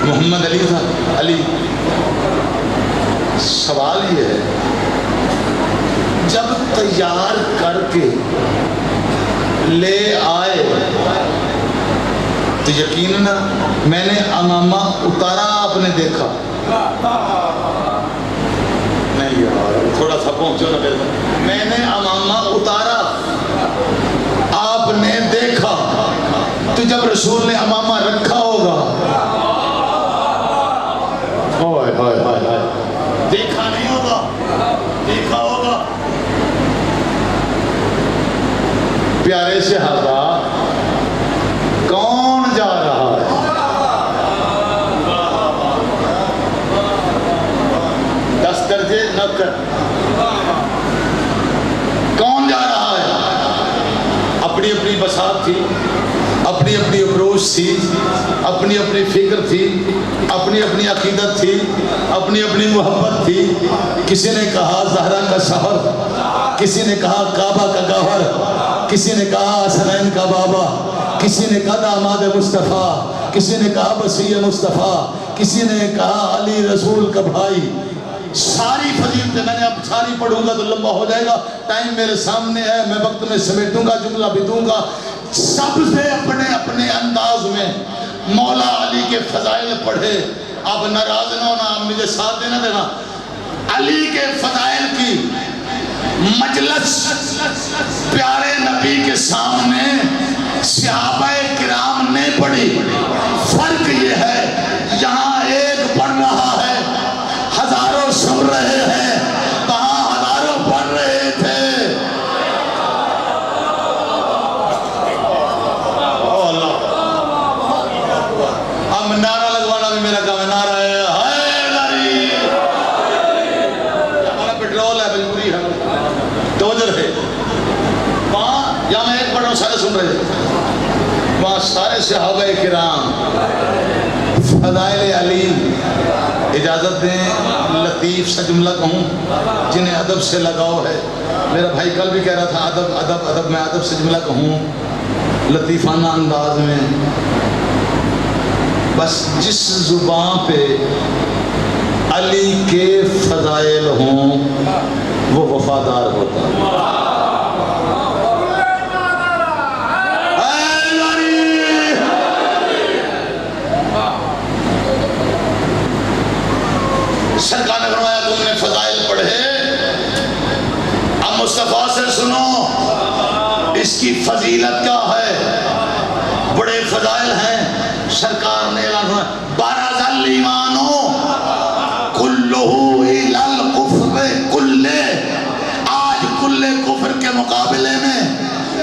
محمد علی تھا. علی سوال یہ ہے جب تیار کر کے لے آئے تو یقیناً میں نے امامہ اتارا آپ نے دیکھا نہیں یار تھوڑا سا پہنچو نا پہلے. میں نے امامہ اتارا آپ نے دیکھا تو جب رسول نے امامہ رکھا ہوگا دیکھا نہیں ہوگا دیکھا ہوگا. پیارے صحابہ کون جا رہا ہے درجے نوکر کون جا رہا ہے. اپنی اپنی بساط تھی اپنی اپنی اپروچ تھی اپنی اپنی فکر تھی اپنی اپنی عقیدت تھی اپنی اپنی محبت تھی. کسی نے کہا زہرا کا شوہر کسی نے کہا کعبہ کا گوہر کسی نے کہا حسنین کا بابا کسی نے کہا داماد مصطفیٰ کسی نے کہا وصی مصطفیٰ کسی نے کہا علی رسول کا بھائی. ساری فضیلتیں میں نے اب ساری پڑھوں گا تو لمبا ہو جائے گا. ٹائم میرے سامنے ہے میں وقت میں سمیٹوں گا جملہ بھی دوں گا. سب سے اپنے اپنے انداز میں مولا علی کے فضائل پڑھے. اب ناراض نہ ہونا مجھے ساتھ دینا. علی کے فضائل کی مجلس پیارے نبی کے سامنے صحابہ کرام نے پڑھی. فرق یہ ہے یہاں ایک پڑھ رہا ہے ہزاروں سن رہے ہیں وہاں ہزاروں پڑھ رہے تھے. اب نعرہ لگوانا بھی میرا کام ہے. نعرہ ہے حیدری. ہمارا پیٹرول ہے مجبوری ہے ڈوزر ہے. وہاں یا میں ایک پڑھ رہا ہوں سارے سن رہے تھے. وہاں سارے صحابہ کرام فضائل علی اجازت دیں لطیف سا جملہ کہوں جنہیں ادب سے لگاؤ ہے. میرا بھائی کل بھی کہہ رہا تھا ادب ادب ادب. میں ادب سے جملہ کہوں لطیفانہ انداز میں. بس جس زبان پہ علی کے فضائل ہوں وہ وفادار ہوتا ہے. سرکار نے فرمایا تم نے فضائل پڑھے، اب مصطفیٰ سے سنو اس کی فضیلت کیا ہے. بڑے فضائل ہیں. سرکار نے اعلان فرمایا بارز الایمان کلہ الی الکفر کلہ. آج کل کفر کے مقابلے میں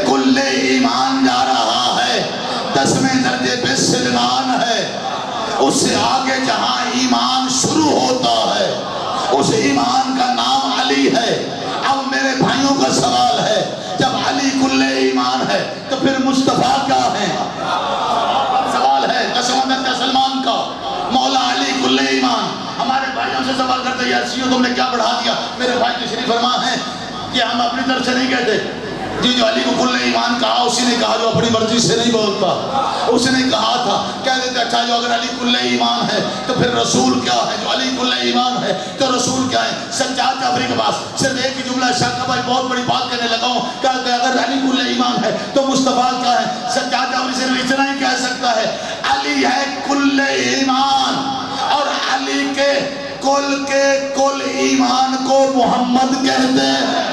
کل ایمان جا رہا ہے. 10ویں درجے پہ سلمان ہے. اس سے آگے جہاں ایمان شروع ہوتا ہے اس ایمان کا نام علی ہے. اب میرے بھائیوں کا سوال ہے جب علی کل ایمان ہے تو پھر مصطفیٰ کیا ہے؟ سوال ہے 10واں درجہ سلمان کا. مولا علی کل ایمان. ہمارے بھائیوں سے سوال کرتے ہیں یاسیو تم نے کیا بڑھا دیا؟ میرے بھائی تشریف فرما ہے کہ ہم اپنی طرف سے نہیں کہتے. جی جو علی کو کل ایمان کہا اسی نے کہا جو اپنی مرضی سے نہیں بولتا. اس نے کہا تھا کہہ دیتے اچھا جو اگر علی کل ایمان ہے تو پھر رسول کیا ہے؟ جو علی کل ایمان ہے تو رسول کیا ہے؟ سجاد جعفری کے پاس صرف ایک ہی جملہ شاہ کا بھائی بہت بڑی بات کہنے لگا ہوں کہ اگر علی کل ایمان ہے تو مصطفیٰ کیا ہے؟ سجاد جعفری صرف اتنا ہی کہہ سکتا ہے علی ہے کل ایمان. اور علی کے کل ایمان کو محمد کہتے ہیں.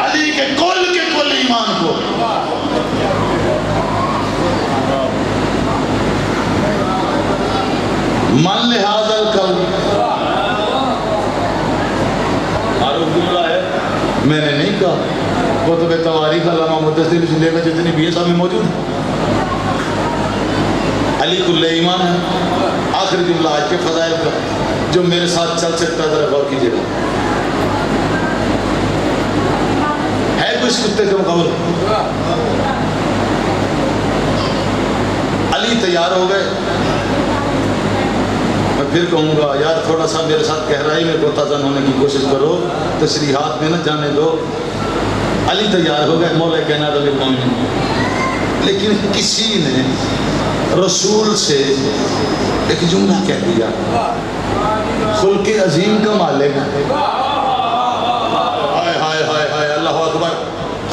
علی کے کل ایمان کو من لحاظ القلب. میں نے نہیں کہا. کتب تواریخ علامہ مدثر شندے میں جتنی بھی ہے سب میں موجود ہے. علی کل ایمان ہے. آخری جملہ آج کے فضائل کا جو میرے ساتھ چل سکتا ہے ذرا غور کیجیے گا. ہے کوئی اس کتے کے مقابلے؟ علی تیار ہو گئے. میں پھر کہوں گا یار تھوڑا سا میرے ساتھ گہرائی میں غوطہ زن ہونے کی کوشش کرو. تشریحات میں نہ جانے دو. علی تیار ہو گئے مولا کائنات علیہ السلام. لیکن کسی نے رسول سے ایک جملہ کہہ دیا خلق عظیم کا مالک. ہائے ہائے ہائے ہائے اللہ اکبر.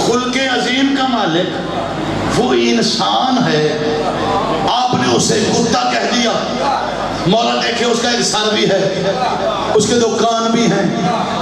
خلق عظیم کا مالک وہ انسان ہے. آپ نے اسے کتا کہہ دیا. مولا دیکھے اس کا ایک سر بھی ہے, اس کے 2 کان بھی ہیں,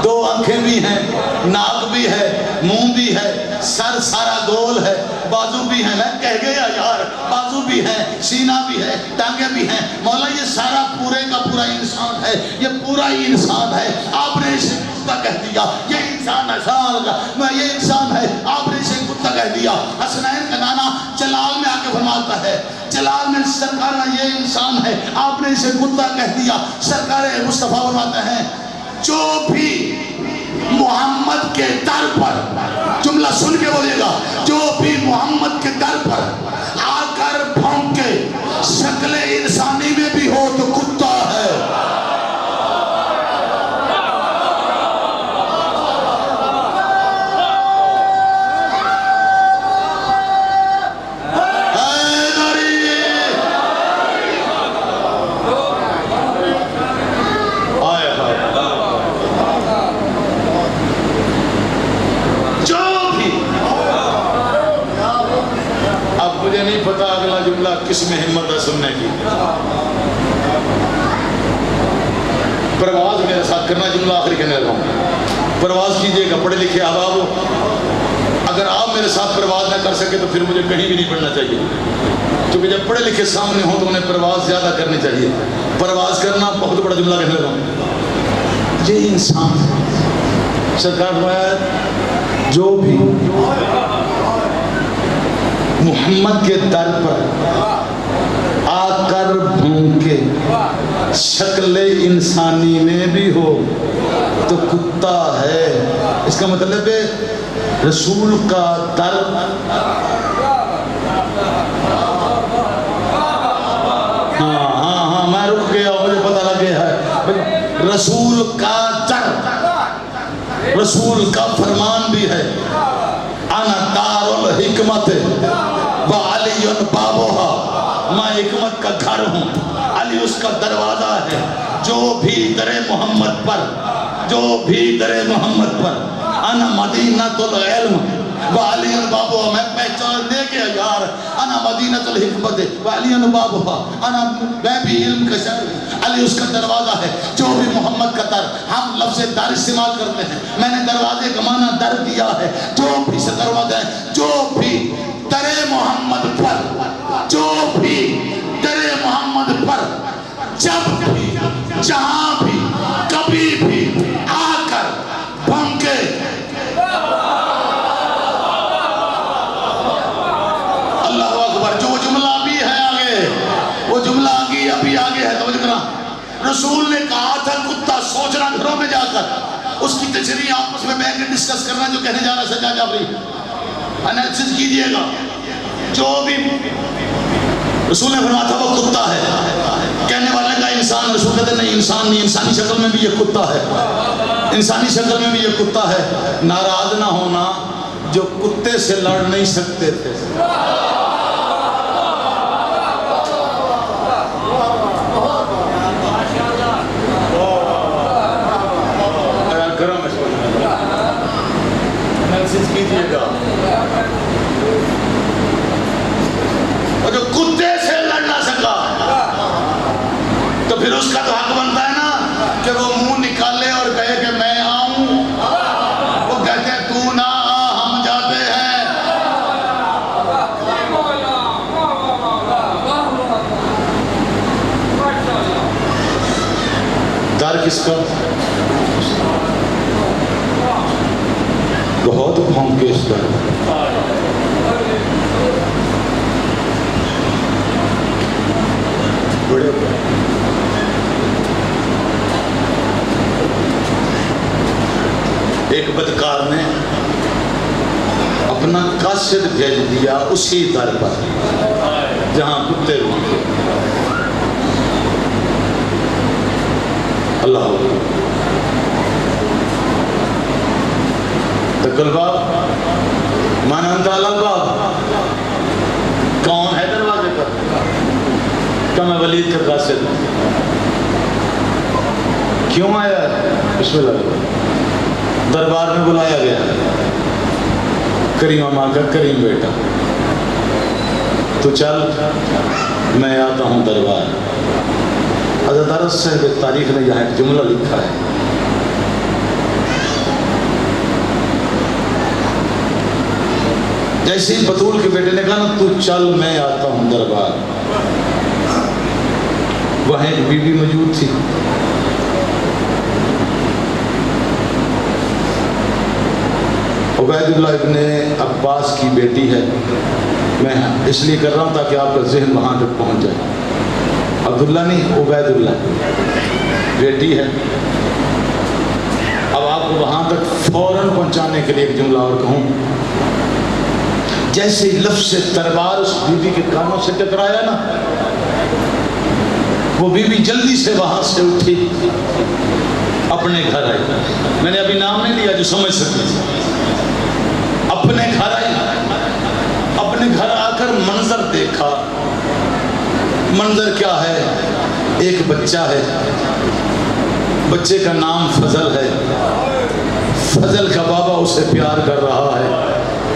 2 آنکھیں بھی ہیں, ناک بھی ہے, منہ بھی ہے, سر سارا گول ہے, بازو بھی ہیں. میں کہہ گیا یار, بازو بھی ہے, سینہ بھی ہے, ٹانگیں بھی ہیں. مولا یہ سارا پورے کا پورا انسان ہے, یہ پورا ہی انسان ہے. آپ نے اسے کتا کہہ دیا. یہ انسان ہے سال کا, یہ انسان ہے, آپ نے اسے کتا کہہ دیا. حسنین کا نانا جلال میں آ کے فرماتا ہے, جلال میں سرکار یہ انسان ہے, آپ نے اسے کتا کہہ دیا. سرکار مصطفیٰ فرماتے ہیں جو بھی محمد کے در پر, جملہ سن کے بولیے گا, جو بھی محمد کے در پر آ کر بھونکے شکل انسانی میں بھی ہو تو کتا ہے. پتا اگلا جملہ کس میں ہمت ہے سننے کی. پرواز میرے ساتھ کرنا. جملہ آخری کہنے لگا ہوں. پرواز کیجئے گا پڑھے لکھے احباب. اگر آپ میرے ساتھ پرواز نہ کر سکے تو پھر مجھے کہیں بھی نہیں پڑھنا چاہیے, کیونکہ جب پڑھے لکھے سامنے ہوں تو انہیں پرواز زیادہ کرنی چاہیے. پرواز کرنا بہت بڑا جملہ کہنے لگا ہوں. یہ انسان سرکار فرمایا جو بھی محمد کے در پر آ کر بھونکے شکل انسانی میں بھی ہو تو کتا ہے. اس کا مطلب ہے رسول کا در ہاں میں رک گیا مجھے پتہ لگ گیا ہے رسول کا در رسول کا فرمان بھی ہے انا دار الحکمت وعلی بابوہا میں حکمت کا گھر ہوں علی اس کا دروازہ ہے جو بھی در محمد پر انا مدینۃ العلم وعلی بابوہا میں پہچان دے گیا یار انا مدینۃ الحکمت وعلی بابوہا میں بھی علم کا شہر علی اس کا دروازہ ہے جو بھی محمد کا در ہم لفظ در استعمال کرتے ہیں میں نے دروازے کا معنی در دیا ہے جو بھی سے دروازہ ہے جو بھی در محمد پر جب بھی جہاں بھی کبھی بھی آ کر بھونکے اللہ اکبر جو جملہ بھی ہے آگے وہ جملہ ابھی آگے ہے توجہ کرنا رسول نے کہا تھا کتا سوچنا گھروں میں جا کر اس کی تشریح آپس میں بیٹھ کے ڈسکس کرنا جو کہنے جا رہا ہے سجاد جعفری انالیسس کیجئے گا جو بھی رسول نے فرمایا تھا وہ کتا ہے کہنے والے کا انسان رسول کہتے نہیں انسان نہیں انسانی شکل میں بھی یہ کتا ہے انسانی شکل میں بھی یہ کتا ہے ناراض نہ ہونا جو کتے سے لڑ نہیں سکتے تھے کیجئے گا اور جو کتے سے لڑ نہ سکا تو پھر اس کا تو حق بنتا ہے نا کہ وہ منہ نکالے اور کہے کہ میں آؤں وہ کہتے ہیں تو نہ آ ہم جاتے ہیں در کس کا بہت بھونکے اس کا بڑے ایک بدکار نے اپنا قاصد بھیج دیا اسی در پر جہاں کتے بھونکے اللہ تقل باب مانا انتالا باب کون ہے دروازے پر کہ میں ولید کا قاصد کیوں آیا بسم اللہ دربار میں بلایا گیا کریم ماں کا کریم بیٹا تو چل میں آتا ہوں دربار حضرت عرص صاحب تاریخ نے یہاں ایک جملہ لکھا ہے جیسے ہی بطول کے بیٹے نے کہا نا تو چل میں آتا ہوں دربار وہاں ایک بی بی موجود تھی عبید اللہ ابن عباس کی بیٹی ہے میں اس لیے کر رہا ہوں تاکہ آپ کا ذہن وہاں تک پہنچ جائے عبداللہ نہیں عبید اللہ بیٹی ہے اب آپ کو وہاں تک فوراً پہنچانے کے لیے ایک جملہ اور کہوں جیسے لفظ دربار اس بی بی کے کانوں سے ٹکرایا نا وہ بی بی جلدی سے وہاں سے اٹھی اپنے گھر آئی میں نے ابھی نام نہیں لیا جو سمجھ سکتے اپنے گھر آئی اپنے گھر آ کر منظر دیکھا منظر کیا ہے ایک بچہ ہے بچے کا نام فضل ہے فضل کا بابا اسے پیار کر رہا ہے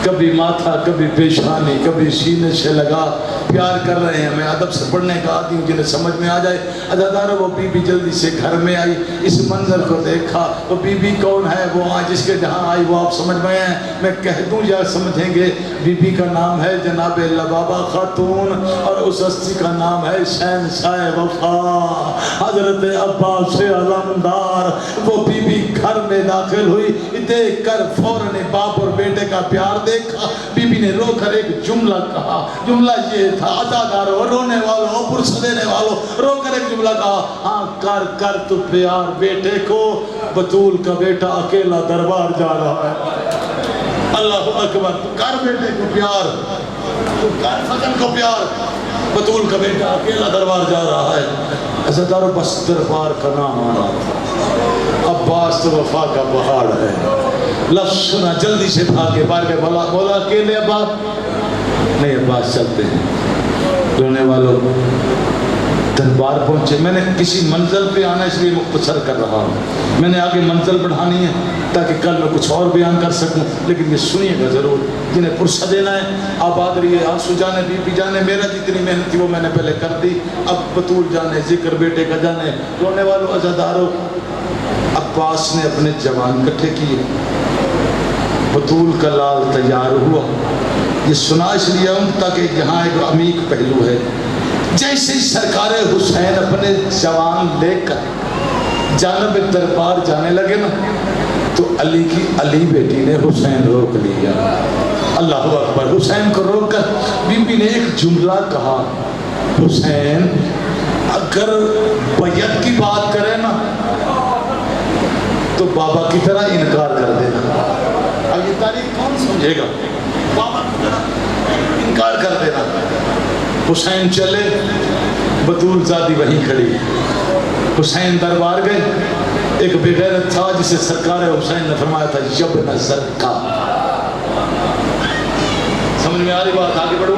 کبھی ماتھا کبھی پیشانی کبھی سینے سے لگا پیار کر رہے ہیں میں ادب سے پڑھنے کا آتی ہوں جنہیں سمجھ میں آ جائے ادادارہ وہ بی بی جلدی سے گھر میں آئی اس منظر کو دیکھا وہ بی بی کون ہے وہ آج جس کے جہاں آئی وہ آپ سمجھ میں ہیں میں کہہ دوں یا سمجھیں گے بی بی کا نام ہے جناب لبابہ خاتون اور اس ہستی کا نام ہے شہنشاہ وفا حضرت عباس علمدار وہ بی بی گھر میں داخل ہوئی دیکھ کر فوراً باپ اور بیٹے کا پیار دیکھ دیکھا بی نے رو کر ایک جملہ کہا. جملہ یہ تھا عزادارو رونے والوں پرس دینے والوں رو کر ایک جملہ کہا ہاں کر تو پیار بیٹے کو بطول کا بیٹا اکیلا دربار جا رہا ہے. اللہ اکبر. تو کر بیٹے کو پیار تو کر فضل کو پیار بطول کا بیٹا اکیلا دربار جا رہا ہے. عزادارو بس دربار کا نام آ رہا تھا. عباس تو وفا کا پہاڑ ہے. لفظ سنا جلدی سے بھاگے بار کے بولا اکیلے عباس نہیں عباس چلتے ہیں. رونے والوں دربار پہنچے. میں نے کسی منزل پہ آنا اس لیے مختصر کر رہا ہوں. میں نے آگے منزل بڑھانی ہے تاکہ کل میں کچھ اور بیان کر سکوں. لیکن یہ سنیے گا ضرور جنہیں پرسہ دینا ہے. آباد رہیے آنسو جانے بی بی جانے میرا جتنی محنت تھی وہ میں نے پہلے کر دی. اب بطول جانے ذکر بیٹے کا جانے. رونے والوں عزادارو عباس نے اپنے جوان کٹھے کیے. بطول کا لال تیار ہوا. یہ سنا اس لیے ہوں تاکہ یہاں ایک عمیق پہلو ہے. جیسے ہی سرکار حسین اپنے جوان لے کر جانب دربار جانے لگے نا تو علی کی علی بیٹی نے حسین روک لیا. اللہ اکبر. حسین کو روک کر بی بی نے ایک جملہ کہا حسین اگر بیعت کی بات کرے نا تو بابا کی طرح انکار کر دینا. اب یہ تاریخ کون سمجھے گا؟ بابا کی طرح انکار کر دینا. حسین چلے بطول زادی وہیں کھڑی. حسین دربار گئے. ایک بغیرت تھا جسے سرکار حسین نے فرمایا تھا یبن زرکا. سمجھ میں آ رہی بات؟ آگے بڑھوں.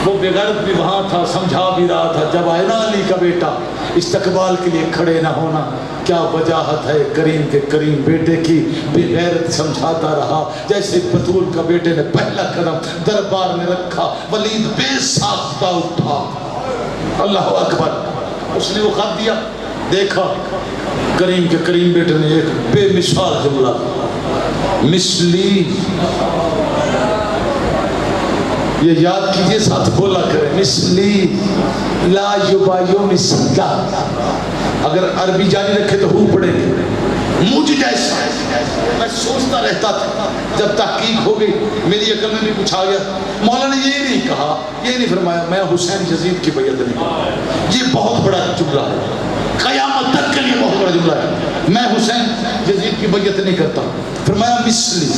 وہ بغیرت بھی وہاں تھا سمجھا بھی رہا تھا. جب آئے نا علی کا بیٹا استقبال کے لیے کھڑے نہ ہونا کیا وجاہت ہے کریم کے کریم بیٹے کی. بغیرت سمجھاتا رہا. جیسے بطول کا بیٹے نے پہلا قدم دربار میں رکھا ولید بے ساختہ اٹھا. اللہ اکبر. اس نے وہ خط دیا. دیکھا کریم کے کریم بیٹے نے ایک بے مثال جملہ مثلی. یہ یاد کیجئے ساتھ بولا کریں مثلی لا یبایو مثلا. اگر عربی جاری رکھے تو ہو پڑے گی. مجھ جیسا میں سوچتا رہتا تھا جب تحقیق ہو گئی میری عقل میں بھی کچھ آ گیا. مولانا نے یہ نہیں کہا یہ نہیں فرمایا میں حسین یزید کی بیعت نہیں کرتا. یہ بہت بڑا جملہ ہے. قیامت تک کے لیے بہت بڑا جملہ ہے. میں حسین یزید کی بیعت نہیں کرتا. فرمایا مثلی.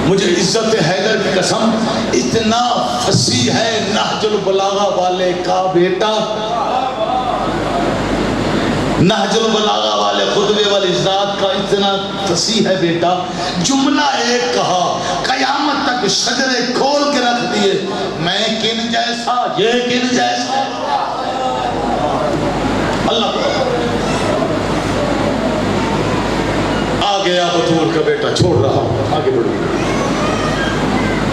مجھے عزت حیدر کی قسم اتنا فصیح ہے نہج البلاغہ والے کا بیٹا. نہج البلاغہ والے خطبے والی ذات کا اتنا فصیح ہے بیٹا. جملہ ایک کہا قیامت تک شجرے کھول کے رکھ دیے. میں کن جیسا یہ کن جیسا. اللہ آ گیا بطول کا بیٹا. چھوڑ رہا ہوں آگے بڑھو.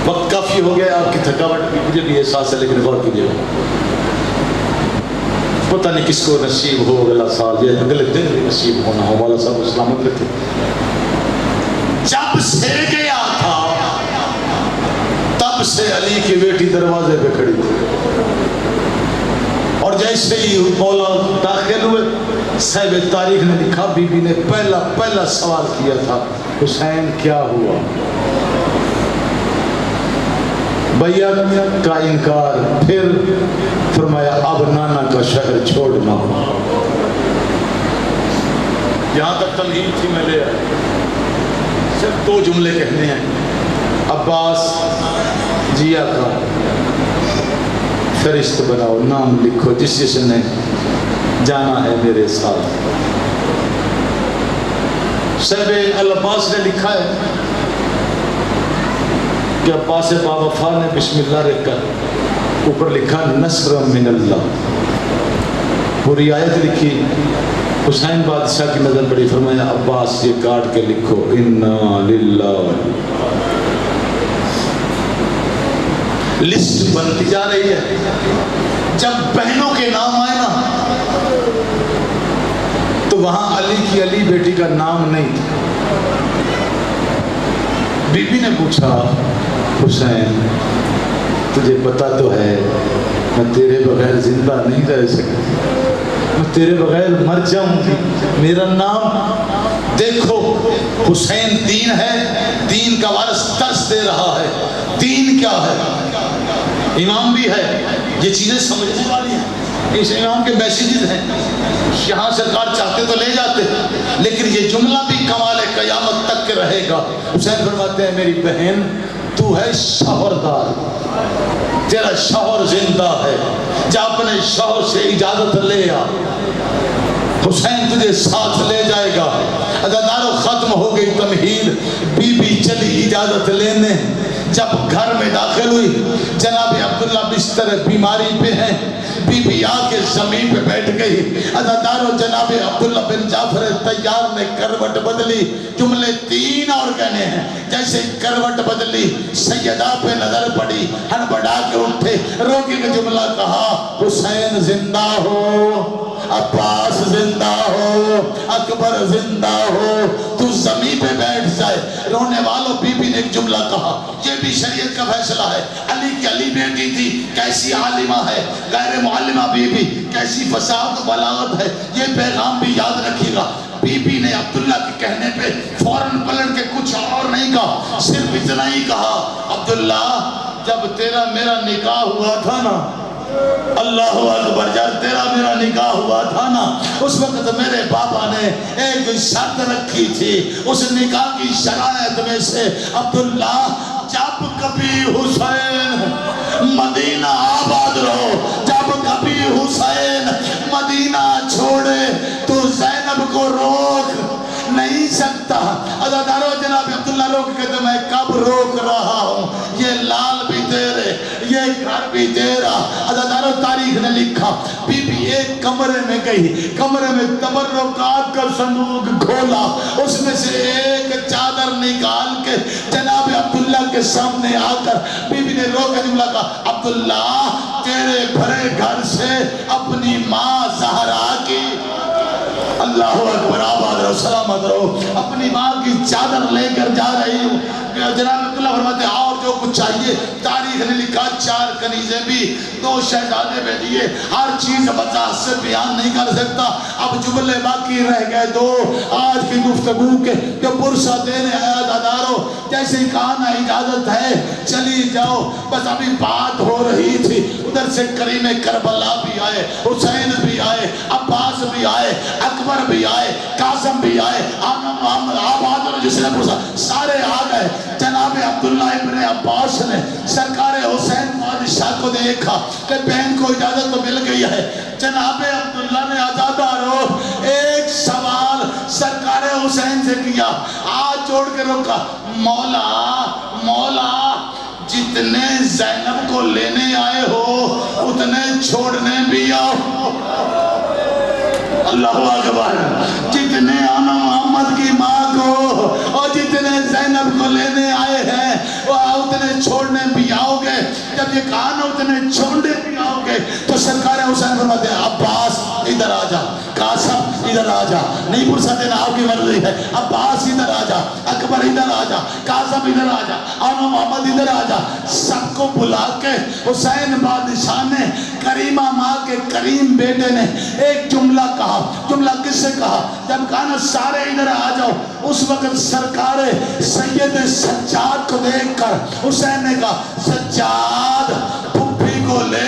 وقت کافی ہو گیا. آپ کی تھکاوٹ بھی مجھے بھی احساس ہے لیکن غور کیجیے پتہ نہیں کس کو نصیب ہو اگلا سال یا اگلے دن بھی نصیب ہونا ہو. مولا صاحب سلامت رکھے. جب سے گیا تھا تب سے علی کی بیٹی دروازے پہ کھڑی اور جیسے ہی مولا داخل ہوئے صاحب تاریخ نے لکھا بی بی نے پہلا سوال کیا تھا حسین کیا ہوا. بیعت کا انکار. پھر فرمایا اب نانا کا شہر چھوڑنا. یہاں تک تمہید تھی میں لے آیا. صرف 2 جملے کہنے ہیں. عباس جیا کا فہرست بناؤ نام لکھو جس نے جانا ہے میرے ساتھ. صاحب العباس نے لکھا ہے کہ عباس باوفا نے بسم اللہ رکھ کر اوپر لکھا نصر من اللہ. پوری آیت لکھی. حسین بادشاہ کی نظر پڑی. فرمایا عباس یہ کاٹ کے لکھو انا للہ. لسٹ بنتی جا رہی ہے. جب بہنوں کے نام آئے نا تو وہاں علی کی علی بیٹی کا نام نہیں تھا. بی بی نے پوچھا حسین تجھے پتا تو ہے میں تیرے بغیر زندہ نہیں رہ سکتی. میں تیرے بغیر مر جاؤں گی. میرا نام دیکھو حسین دین ہے، دین کا وارث درس دے رہا ہے، دین کیا ہے، امام بھی ہے، یہ چیزیں سمجھنے والی ہیں، اس امام کے میسیجز ہیں، یہاں سرکار چاہتے تو لے جاتے، لیکن یہ جملہ بھی کمال قیامت تک کے رہے گا۔ حسین فرماتے ہیں میری بہن تو ہے شوہردار، تیرا شوہر زندہ ہے، جا اپنے شوہر سے اجازت لے آ، حسین تجھے ساتھ لے جائے گا۔ عزادارو ختم ہو گئی تمہید، بی بی چلی اجازت لینے، جب گھر میں داخل ہوئی جناب عبداللہ بستر بیماری پہ ہیں، بی بی آ کے زمین پہ بیٹھ گئی۔ عزادارو جناب عبداللہ بن جعفر طیار نے کروٹ بدلی، جملے تین اور کہنے ہیں، جیسے کروٹ بدلی سیدہ پہ نظر پڑی، ہڑبڑا کے اٹھے، روکی کے جملہ کہا حسین زندہ ہو، عباس زندہ ہو، اکبر زندہ ہو، تو زمین پہ بیٹھ جائے۔ رونے والوں بی بی نے ایک جملہ کہا، یہ بھی شریعت کا فیصلہ ہے، علی کی علی بیٹی تھی، کیسی عالمہ ہے، غیر معلمہ بی بی، کیسی فصاحت و بلاغت ہے، یہ پیغام بھی یاد رکھیے گا۔ بی بی نے عبداللہ کے کہنے پہ فوراً پلٹ کے کچھ اور نہیں کہا، صرف اتنا ہی کہا، عبداللہ جب تیرا میرا نکاح ہوا تھا نا، اللہ اکبر، جب تیرا میرا نکاح ہوا تھا نا، اس وقت میرے بابا نے ایک شرط رکھی تھی، اس نکاح کی شرائط میں سے عبداللہ جب کبھی حسین مدینہ آباد رہو، جب کبھی حسین مدینہ چھوڑے تو زینب کو روک نہیں سکتا۔ عزادارو جناب عبداللہ روک کہتے میں کب روک رہا ہوں، یہ لال بھی تیرے، یہ گھر بھی تیرا۔ عزادارو تاریخ نے لکھا بی بی ایک کمرے میں گئی، کمرے میں تبرکات کا صندوق کھولا، اس میں سے ایک چادر نکال کے جناب عبداللہ کے سامنے آ کر بی بی نے رو کے جملہ کہا عبداللہ تیرے بھرے گھر سے اپنی ماں زہرا کی، اللہ اکبر، آباد رہو، سلامت رہو، اپنی ماں کی چادر لے کر جا رہی ہوں۔ جناب عبداللہ فرماتے ہیں اور جو کچھ چاہیے، تاریخ نے لکھا 4 کنیزیں بھی، 2 شہزادے بھی دیے، ہر چیز وضاحت سے بیان نہیں کر سکتا، اب جملے باقی رہ گئے 2 آج کی گفتگو کے جو پرسہ دینے آیا۔ عزادارو جیسے ہی کہا نا اجازت ہے چلی جاؤ، بس ابھی بات ہو رہی تھی، ادھر سے کریم کربلا بھی آئے، حسین بھی آئے، عباس بھی آئے، اکبر بھی آئے، قاسم بھی آئے، آباد جس نے پوچھا سارے آ گئے۔ جناب عبداللہ ابن عباس نے سرکار حسین بادشاہ کو دیکھا کہ بہن کو اجازت تو مل گئی ہے، جناب عبداللہ نے عزادارو ایک سوال سرکار حسین سے کیا، ہاتھ جوڑ کے روکا، مولا مولا جتنے زینب کو لینے آئے ہو اتنے چھوڑنے بھی آؤ، اللہ اکبر، جتنے آنا محمد کی ماں کو اور جتنے زینب کو لینے آئے ہیں وہ اتنے چھوڑنے بھی آؤ گے، جب یہ کہا نا اتنے چھوڑنے بھی آؤ گے تو سرکار حسین فرماتے ہیں عباس ادھر آ جا، قاسم ادھر آ جا، نہیں پرسہ دینا آپ کی مرضی ہے، عباس ادھر آ جا، اکبر ادھر آ جا، قاسم ادھر آ جا، آنا محمد ادھر آ جا، سب کو بلا کے حسین بادشاہ نے کریمہ ماں کے کریم بیٹے نے ایک جملہ کہا، جملہ کس سے کہا؟ جب کہا نا سارے ادھر آ جاؤ، اس وقت سرکار سید سجاد کو دیکھ کر حسین نے کہا سجاد پھپھی کو لے